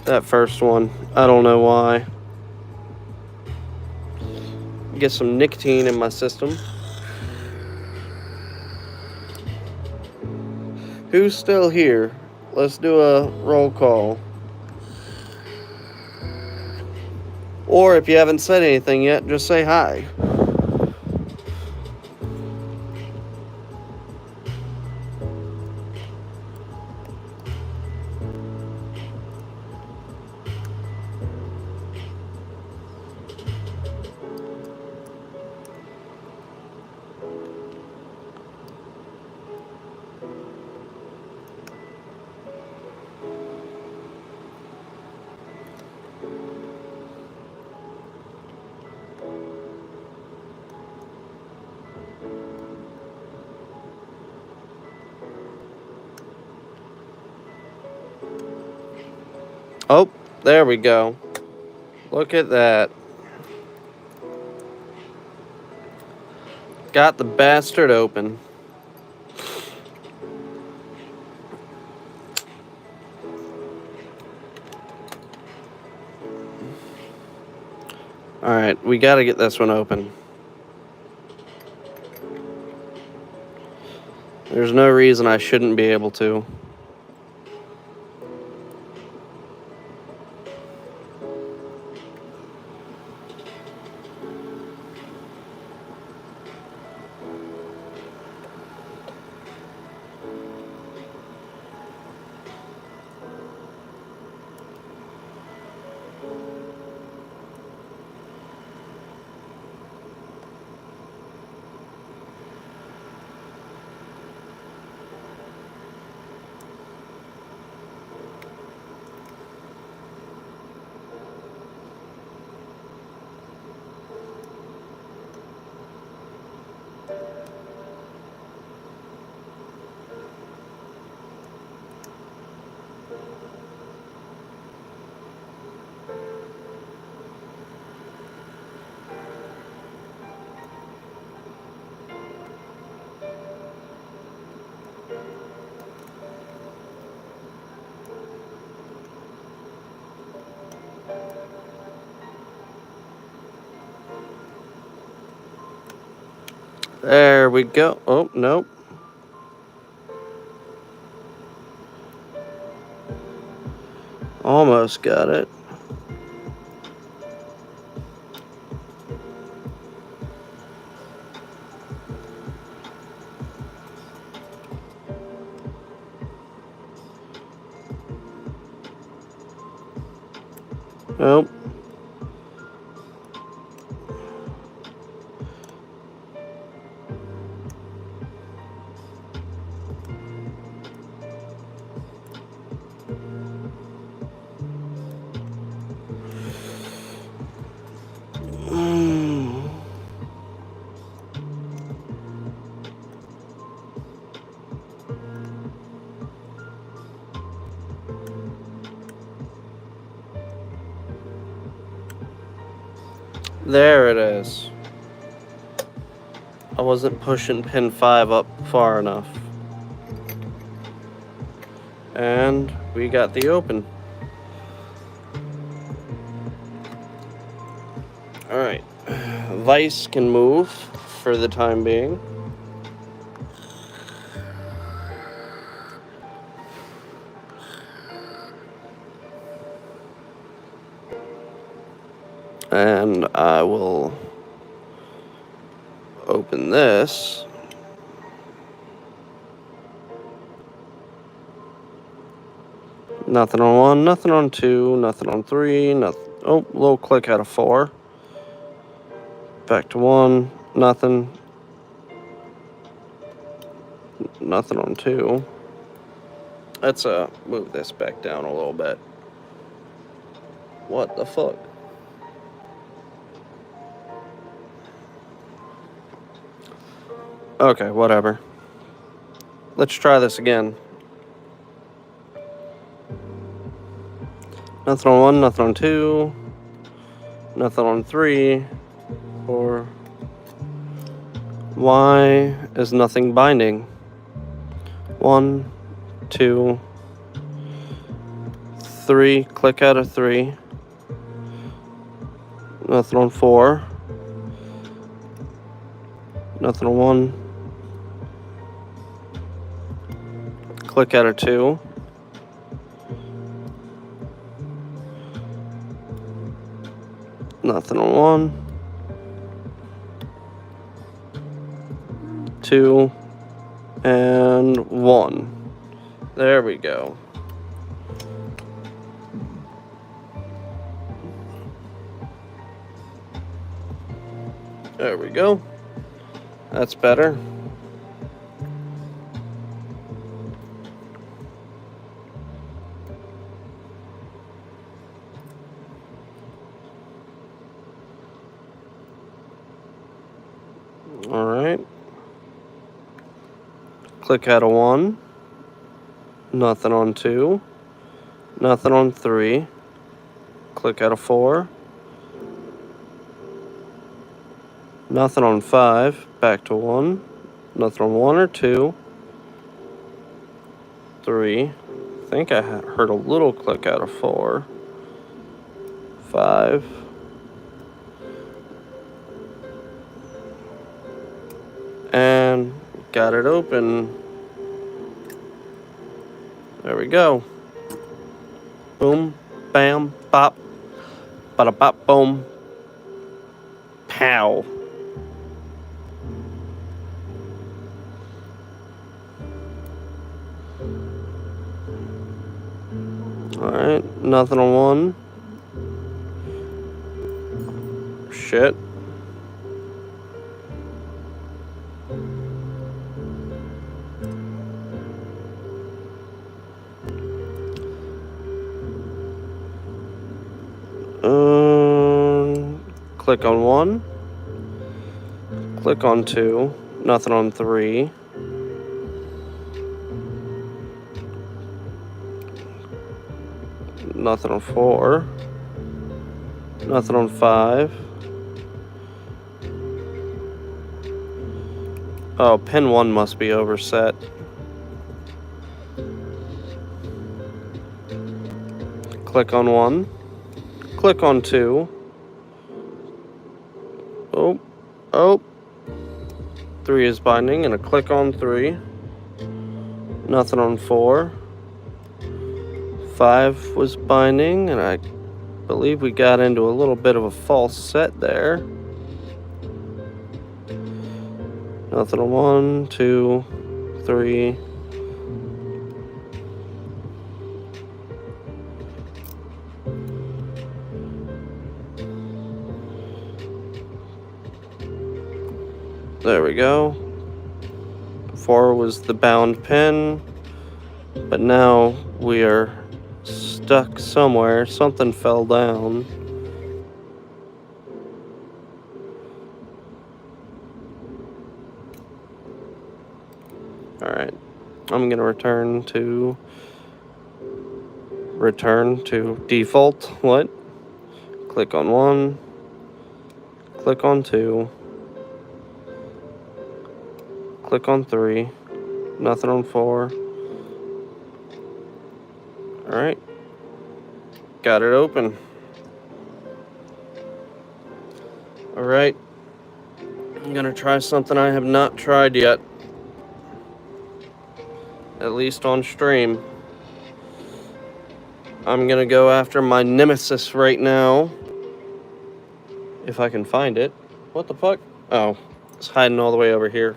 Speaker 1: That first one. I don't know why. Get some nicotine in my system. Who's still here? Let's do a roll call. Or if you haven't said anything yet, just say hi. Oh, there we go. Look at that. Got the bastard open. Alright, we gotta get this one open. There's no reason I shouldn't be able to. There we go. Oh, nope. Almost got it. Nope. There it is. I wasn't pushing pin 5 up far enough. And we got the open. Alright. Vice can move for the time being. And I will open this. Nothing on 1, nothing on 2, nothing on 3, nothing. Oh, little click out of 4. Back to 1, nothing. Nothing on 2. Let's move this back down a little bit. What the fuck? Okay, whatever. Let's try this again. Nothing on 1, nothing on 2, nothing on 3, 4. Why is nothing binding? 1, 2, 3, click out of 3. Nothing on 4. Nothing on 1. Click out of 2. Nothing on 1. 2 and 1. There we go. There we go. That's better. All right. Click out of 1. Nothing on 2. Nothing on 3. Click out of 4. Nothing on 5. Back to 1. Nothing on 1 or 2. 3. I think I heard a little click out of 4. 5. And got it open. There we go. Boom, bam, bop, bada bop, boom, pow. Alright, nothing on 1. Shit. Click on 1. Click on 2. Nothing on 3. Nothing on 4. Nothing on 5. Oh, pin 1 must be overset. Click on 1. Click on 2. Oh. 3 is binding, and a click on 3. Nothing on 4. 5 was binding, and I believe we got into a little bit of a false set there. Nothing on 1, 2, 3. There we go. 4 was the bound pin, but now we are stuck somewhere. Something fell down. Alright, I'm gonna return to default. What? Click on 1. Click on 2. Click on 3. Nothing on 4. Alright. Got it open. Alright. I'm gonna try something I have not tried yet. At least on stream. I'm gonna go after my nemesis right now. If I can find it. What the fuck? Oh, it's hiding all the way over here.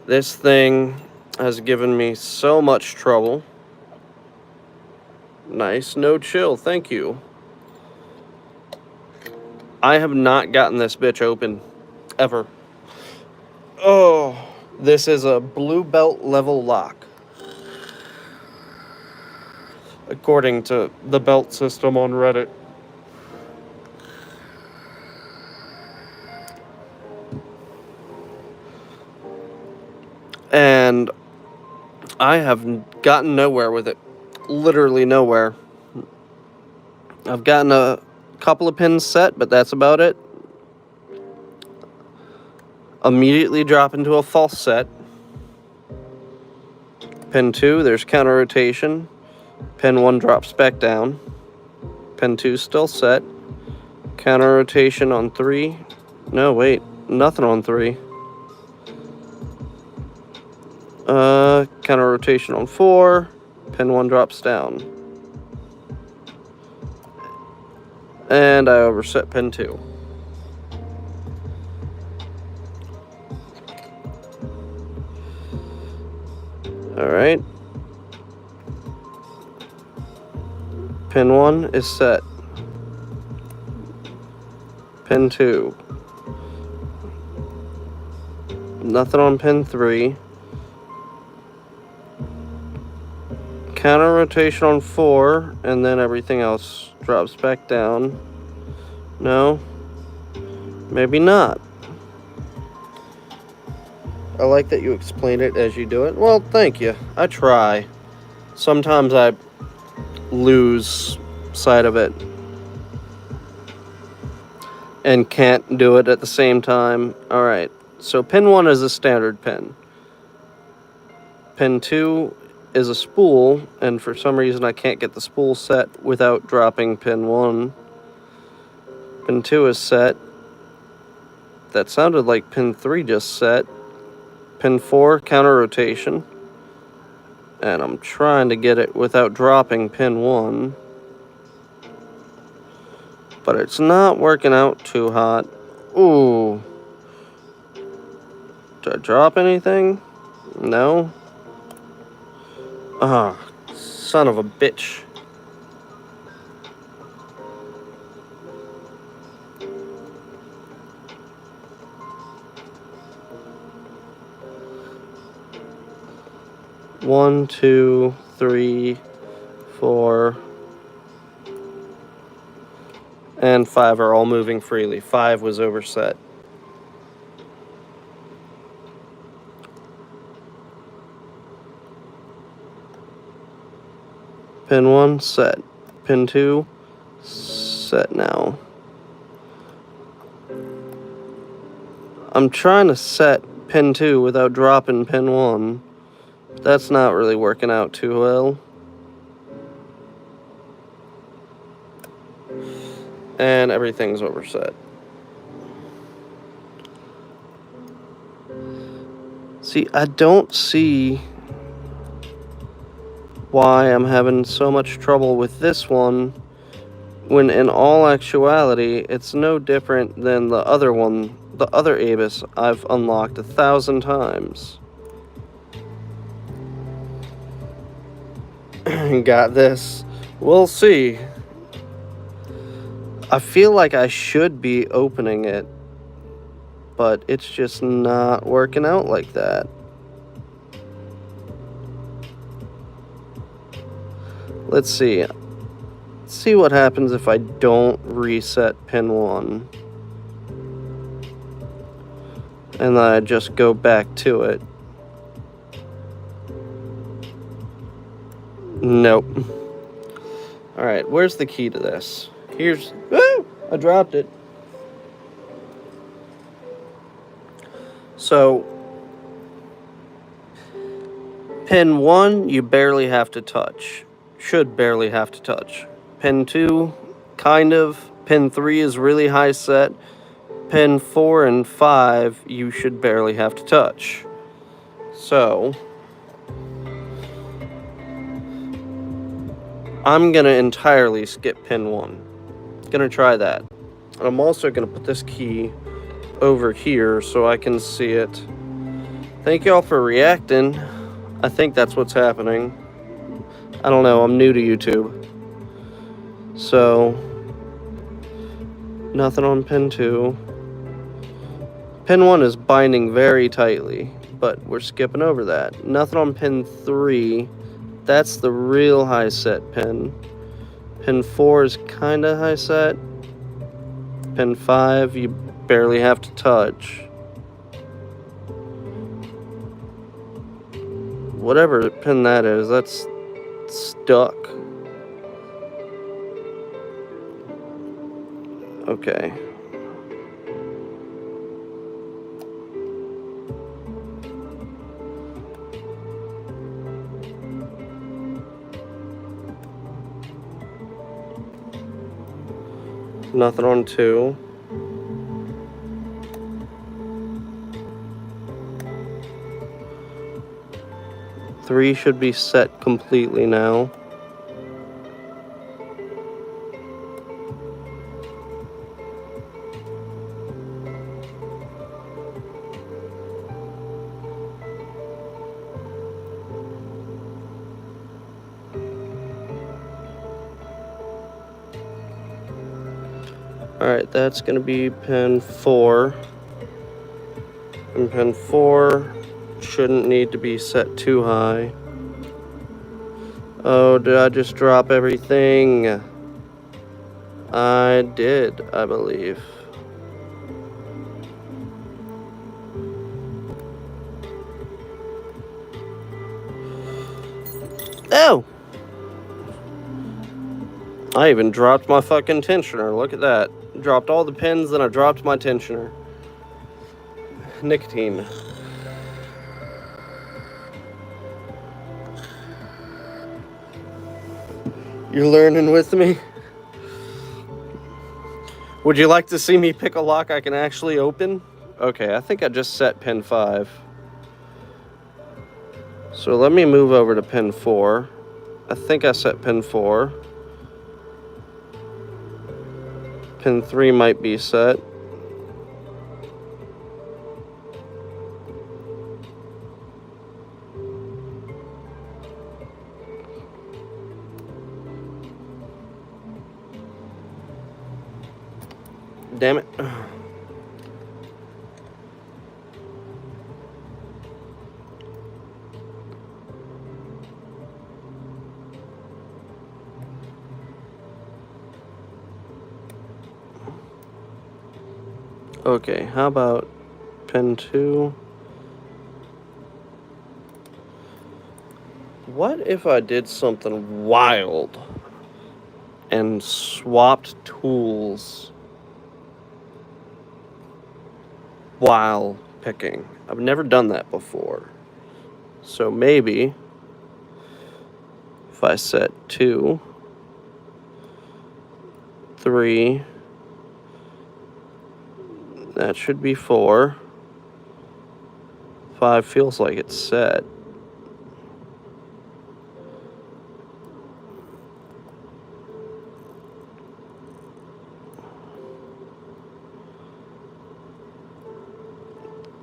Speaker 1: This thing has given me so much trouble. Nice, no chill, thank you. I have not gotten this bitch open, ever. Oh, this is a blue belt level lock. According to the belt system on Reddit. And I have gotten nowhere with it. Literally nowhere. I've gotten a couple of pins set, but that's about it. Immediately drop into a false set. Pin 2, there's counter rotation. Pin 1 drops back down. Pin 2 still set. Counter rotation on 3. No, wait. Nothing on 3. Counter rotation on 4. Pin 1 drops down. And I overset pin 2. Alright. Pin 1 is set. Pin 2. Nothing on pin 3. Counter rotation on 4, and then everything else drops back down. No. Maybe not. I like that you explain it as you do it. Well, thank you. I try. Sometimes I lose sight of it and can't do it at the same time. Alright, so pin 1 is a standard pin. Pin 2 is a spool, and for some reason I can't get the spool set without dropping pin 1. Pin 2 is set. That sounded like pin 3 just set. Pin 4, counter rotation. And I'm trying to get it without dropping pin 1. But it's not working out too hot. Ooh. Did I drop anything? No. Ah, son of a bitch. One, 2, 3, 4, and 5 are all moving freely. 5 was overset. Pin 1 set. Pin 2 set now. I'm trying to set pin 2 without dropping pin 1. That's not really working out too well. And everything's overset. See, I don't see why I'm having so much trouble with this one, when in all actuality, it's no different than the other one, the other Abyss I've unlocked 1,000 times. Got this. We'll see. I feel like I should be opening it, but it's just not working out like that. Let's see. Let's see what happens if I don't reset pin 1. And then I just go back to it. Nope. Alright, where's the key to this? Here's... Woo! I dropped it. So, pin 1, you barely have to touch. Should barely have to touch. Pin 2, kind of. Pin 3 is really high set. Pin 4 and 5, you should barely have to touch. So, I'm going to entirely skip pin 1. Going to try that. And I'm also going to put this key over here so I can see it. Thank y'all for reacting. I think that's what's happening. I don't know, I'm new to YouTube. So, nothing on pin 2. Pin 1 is binding very tightly, but we're skipping over that. Nothing on pin 3. That's the real high set pin. Pin 4 is kind of high set. Pin 5, you barely have to touch. Whatever pin that is, that's stuck. Okay. Nothing on 2. Three should be set completely now. Alright, that's going to be pin 4. And pin 4 shouldn't need to be set too high. Oh, did I just drop everything? I did, I believe. Oh! I even dropped my fucking tensioner. Look at that. Dropped all the pins, then I dropped my tensioner. Nicotine. You're learning with me? Would you like to see me pick a lock I can actually open? Okay, I think I just set pin 5. So let me move over to pin 4. I think I set pin 4. Pin 3 might be set. Damn it. Okay, how about pin 2? What if I did something wild and swapped tools while picking? I've never done that before. So maybe if I set 2, 3, that should be 4. 5 feels like it's set.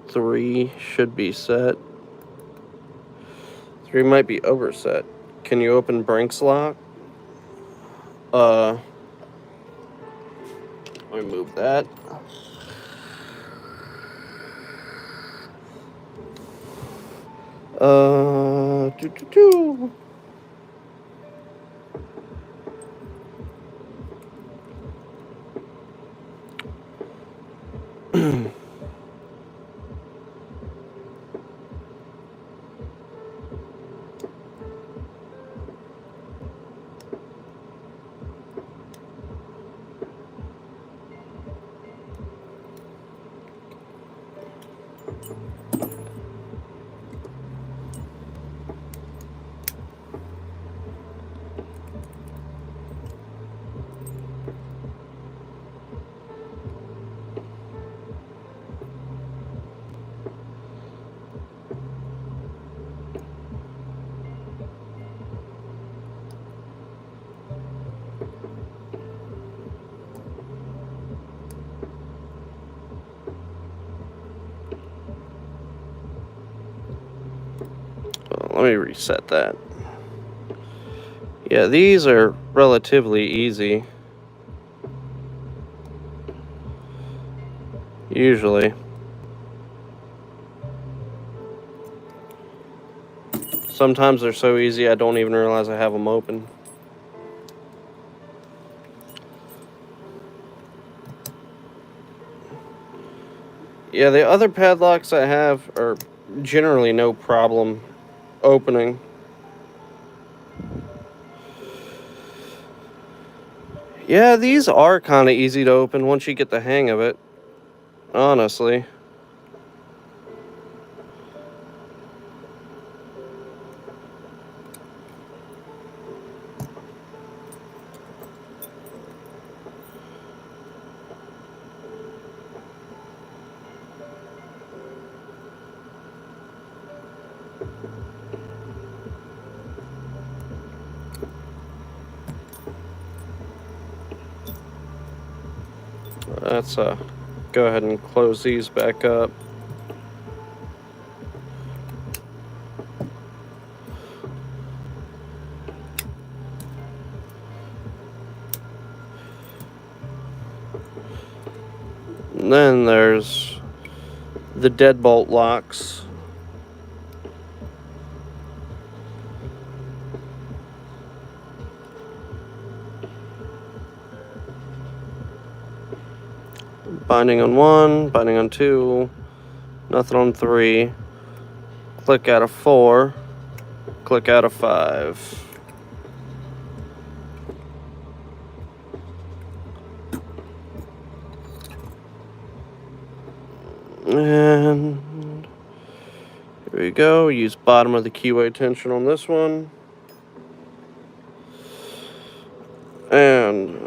Speaker 1: Three should be set. 3 might be overset. Can you open Brink's lock? Let me move that. Doo-doo-doo. let me reset that. Yeah, these are relatively easy. Usually. Sometimes they're so easy I don't even realize I have them open. Yeah, the other padlocks I have are generally no problem opening. Yeah, these are kind of easy to open once you get the hang of it, honestly. Let's go ahead and close these back up. And then there's the deadbolt locks. Binding on 1, binding on 2, nothing on 3, click out of 4, click out of 5. And here we go. Use bottom of the keyway tension on this one. And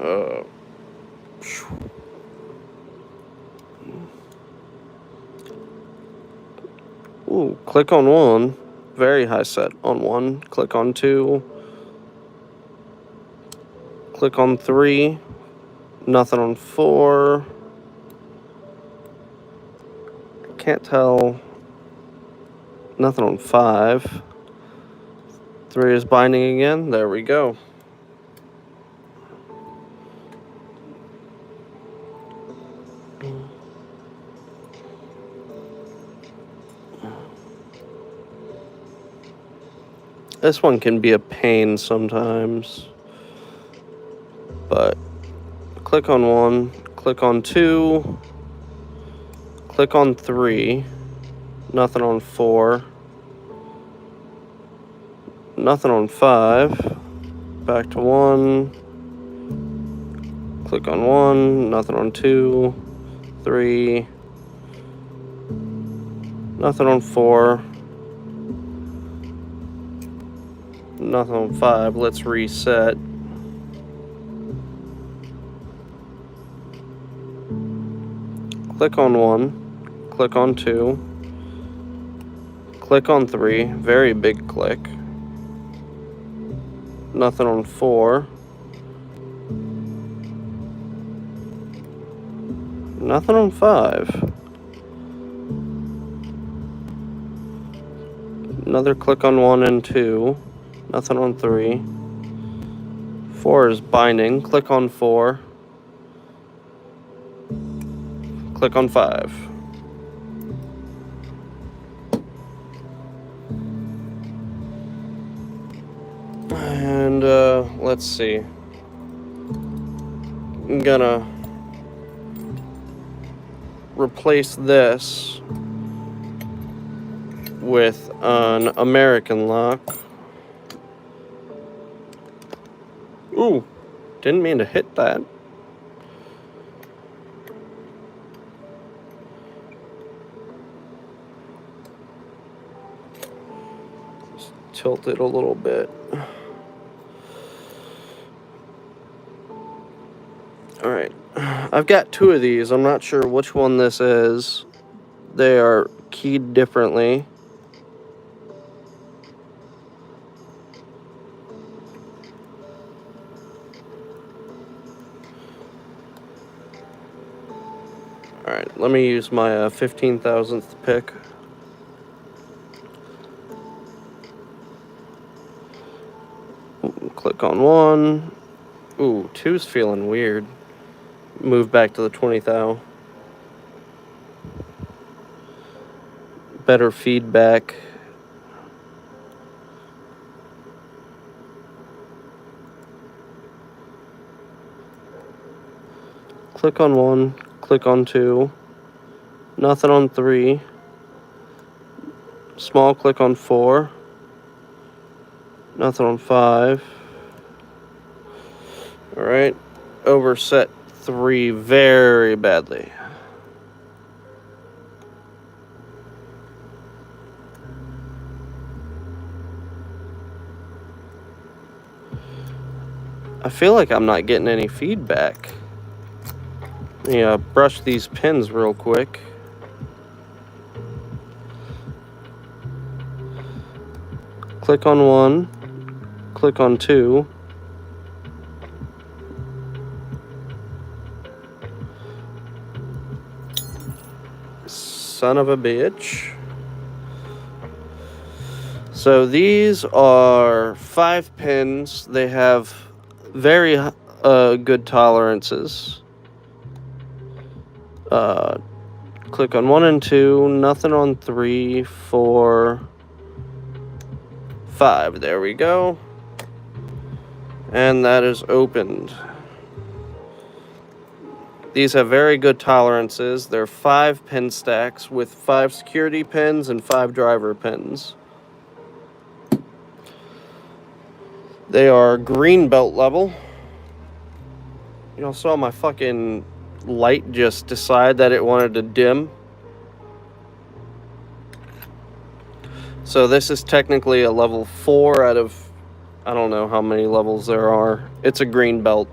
Speaker 1: click on 1. Very high set on 1. Click on 2. Click on 3. Nothing on 4. Can't tell. Nothing on 5. 3 is binding again. There we go. This one can be a pain sometimes. But click on 1, click on 2, click on 3, nothing on 4, nothing on 5, back to 1, click on 1, nothing on 2, 3, nothing on 4, nothing on 5. Let's reset. Click on 1, click on 2, click on 3, very big click, nothing on 4, nothing on 5, another click on 1 and 2, nothing on 3, 4 is binding, click on 4, click on 5. And let's see. I'm gonna replace this with an American lock. Ooh, didn't mean to hit that. Just tilt it a little bit. Alright, I've got 2 of these. I'm not sure which one this is. They are keyed differently. Alright, let me use my 15,000th pick. Click on 1. Ooh, 2's feeling weird. Move back to the 20 thou. Better feedback. Click on 1, click on 2, nothing on 3, small click on 4, nothing on 5. Alright, overset 3 very badly. I feel like I'm not getting any feedback. Yeah, brush these pins real quick. Click on 1, click on 2. Son of a bitch. So these are 5 pins. They have very good tolerances. Click on 1 and 2, nothing on 3, 4, 5. There we go. And that is opened. These have very good tolerances. They're 5 pin stacks with 5 security pins and 5 driver pins. They are green belt level. You know, saw my fucking light just decide that it wanted to dim. So this is technically a level 4 out of, I don't know how many levels there are. It's a green belt.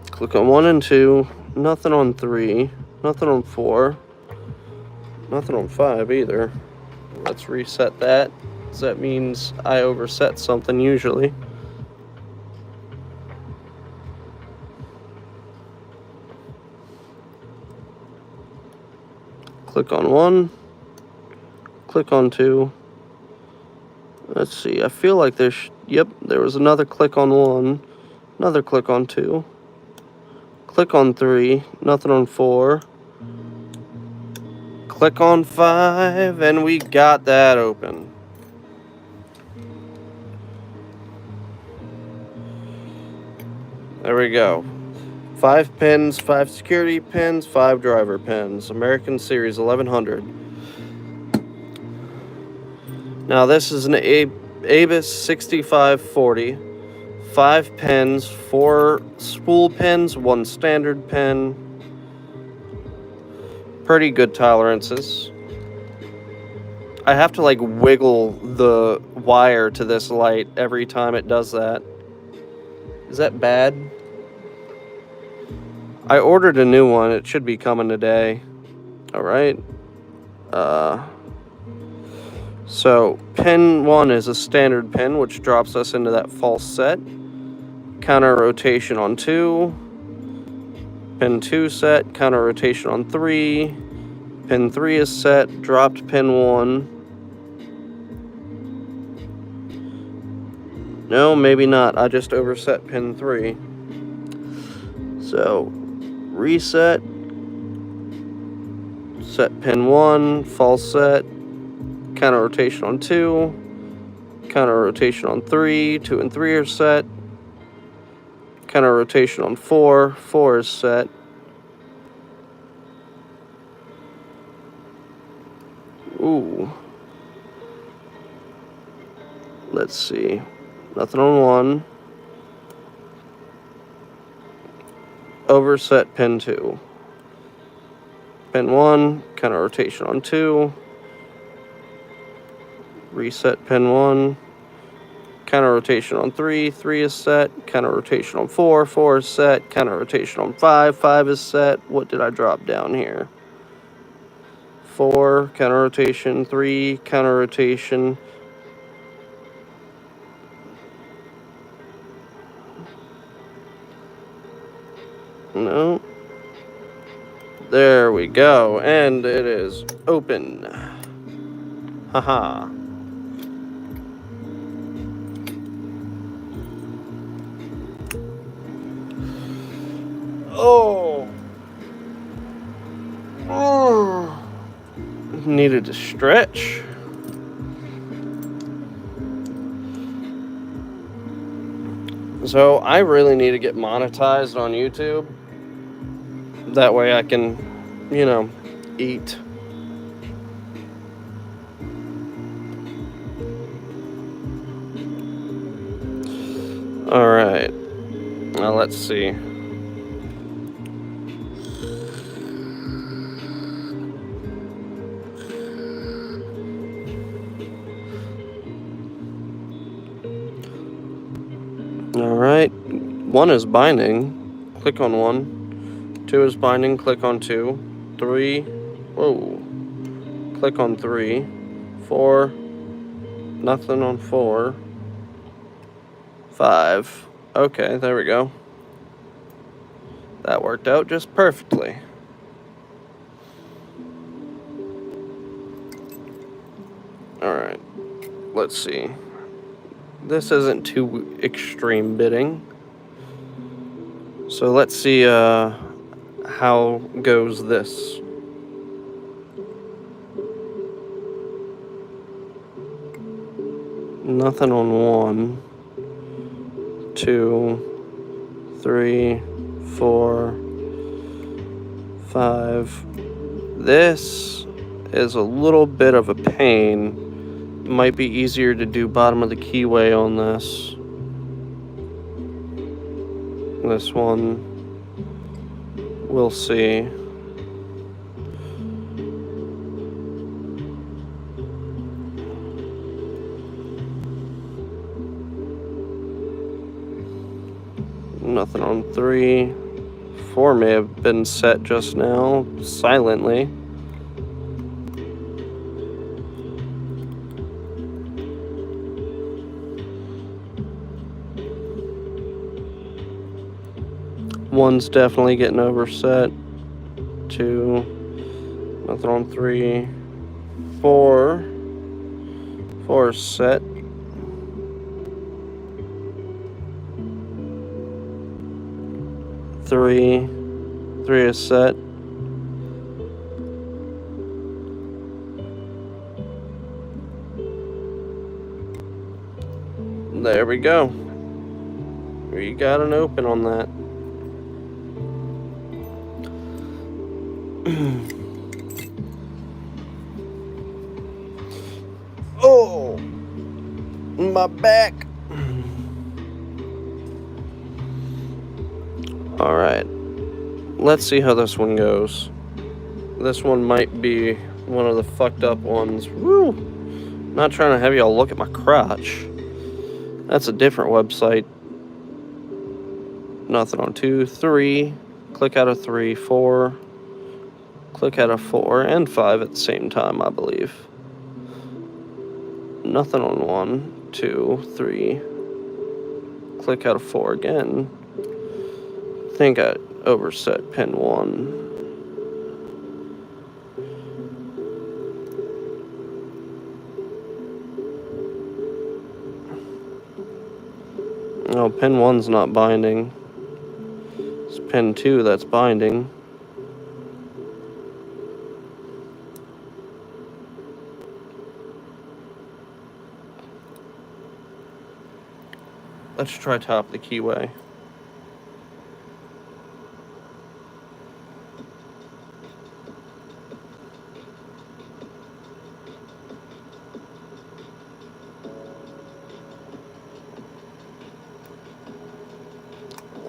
Speaker 1: Click on 1 and 2, nothing on 3, nothing on 4, nothing on 5 either. Let's reset that, because that means I overset something usually. Click on 1, click on 2. Let's see, I feel like yep, there was another click on 1, another click on 2. Click on 3, nothing on 4. Click on 5, and we got that open. There we go. 5 pins, 5 security pins, 5 driver pins. American Series 1100. Now this is an ABUS 6540. 5 pins, 4 spool pins, 1 standard pin. Pretty good tolerances. I have to like wiggle the wire to this light every time it does that. Is that bad? I ordered a new one. It should be coming today. Alright. So pin 1 is a standard pin, which drops us into that false set. Counter rotation on 2. Pin 2 set, counter rotation on 3. Pin 3 is set, dropped pin 1. No, maybe not. I just overset pin 3. So, reset. Set pin 1, false set. Counter rotation on 2. Counter rotation on 3. 2 and 3 are set. Counter rotation on 4. 4 is set. Ooh. Let's see. Nothing on 1. Overset pin 2. Pin 1, counter rotation on 2. Reset pin 1. Counter rotation on 3. 3 is set. Counter rotation on 4. 4 is set. Counter rotation on 5. 5 is set. What did I drop down here? 4, counter rotation, 3, counter rotation. No. There we go, and it is open. Haha. Oh. Needed to stretch. So I really need to get monetized on YouTube. That way I can, you know, eat. All right. Now let's see. All right. 1 is binding. Click on 1. 2 is binding. Click on 2. 3. Whoa. Click on 3. 4. Nothing on 4. 5. Okay, there we go. That worked out just perfectly. Alright, let's see. This isn't too extreme bidding. So let's see how goes this. Nothing on 1, 2, 3, 4, 5. This is a little bit of a pain. Might be easier to do bottom of the keyway on this. This one, we'll see. Nothing on 3. 4 may have been set just now, silently. One's definitely getting overset. 2. Nothing on 3. 4. 4 is set. 3. 3 is set. There we go. We got an open on that. Oh, my back. All right, let's see how this one goes. This one might be one of the fucked up ones. Woo! Not trying to have y'all look at my crotch. That's a different website. Nothing on 2, 3. Click out of 3, 4. Click out of 4 and 5 at the same time, I believe. Nothing on 1, 2, 3. Click out of 4 again. I think I overset pin 1. No, pin 1's not binding. It's pin 2 that's binding. Let's try top of the keyway.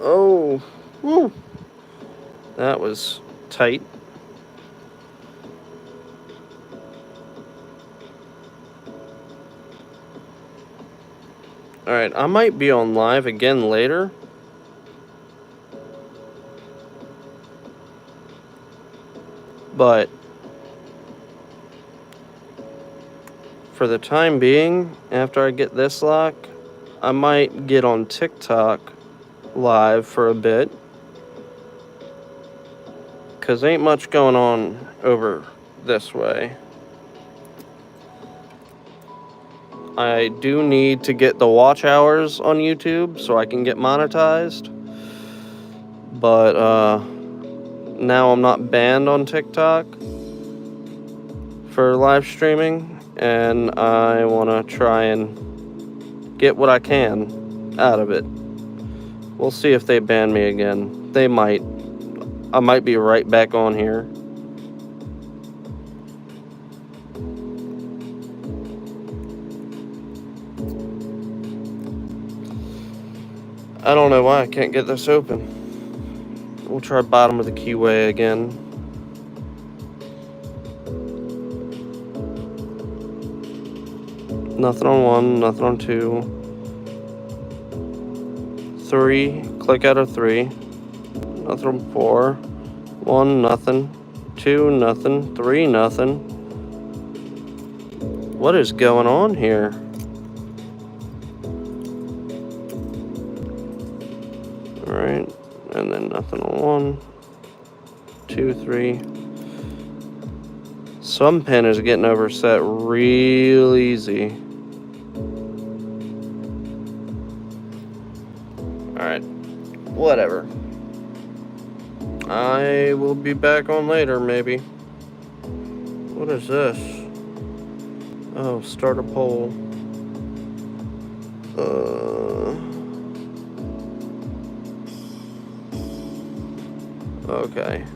Speaker 1: Oh, woo. That was tight. Alright, I might be on live again later. But for the time being, after I get this lock, I might get on TikTok live for a bit. because ain't much going on over this way. I do need to get the watch hours on YouTube so I can get monetized. But now I'm not banned on TikTok for live streaming, and I want to try and get what I can out of it. We'll see if they ban me again. They might. I might be right back on here. I don't know why I can't get this open. We'll try bottom of the keyway again. Nothing on 1, nothing on 2. 3, click out of 3. Nothing on 4. 1, nothing. 2, nothing. 3, nothing. What is going on here? Alright, and then nothing on 1, 2, 3. Some pin is getting overset real easy. Alright, whatever. I will be back on later, maybe. What is this? Oh, start a poll. Okay.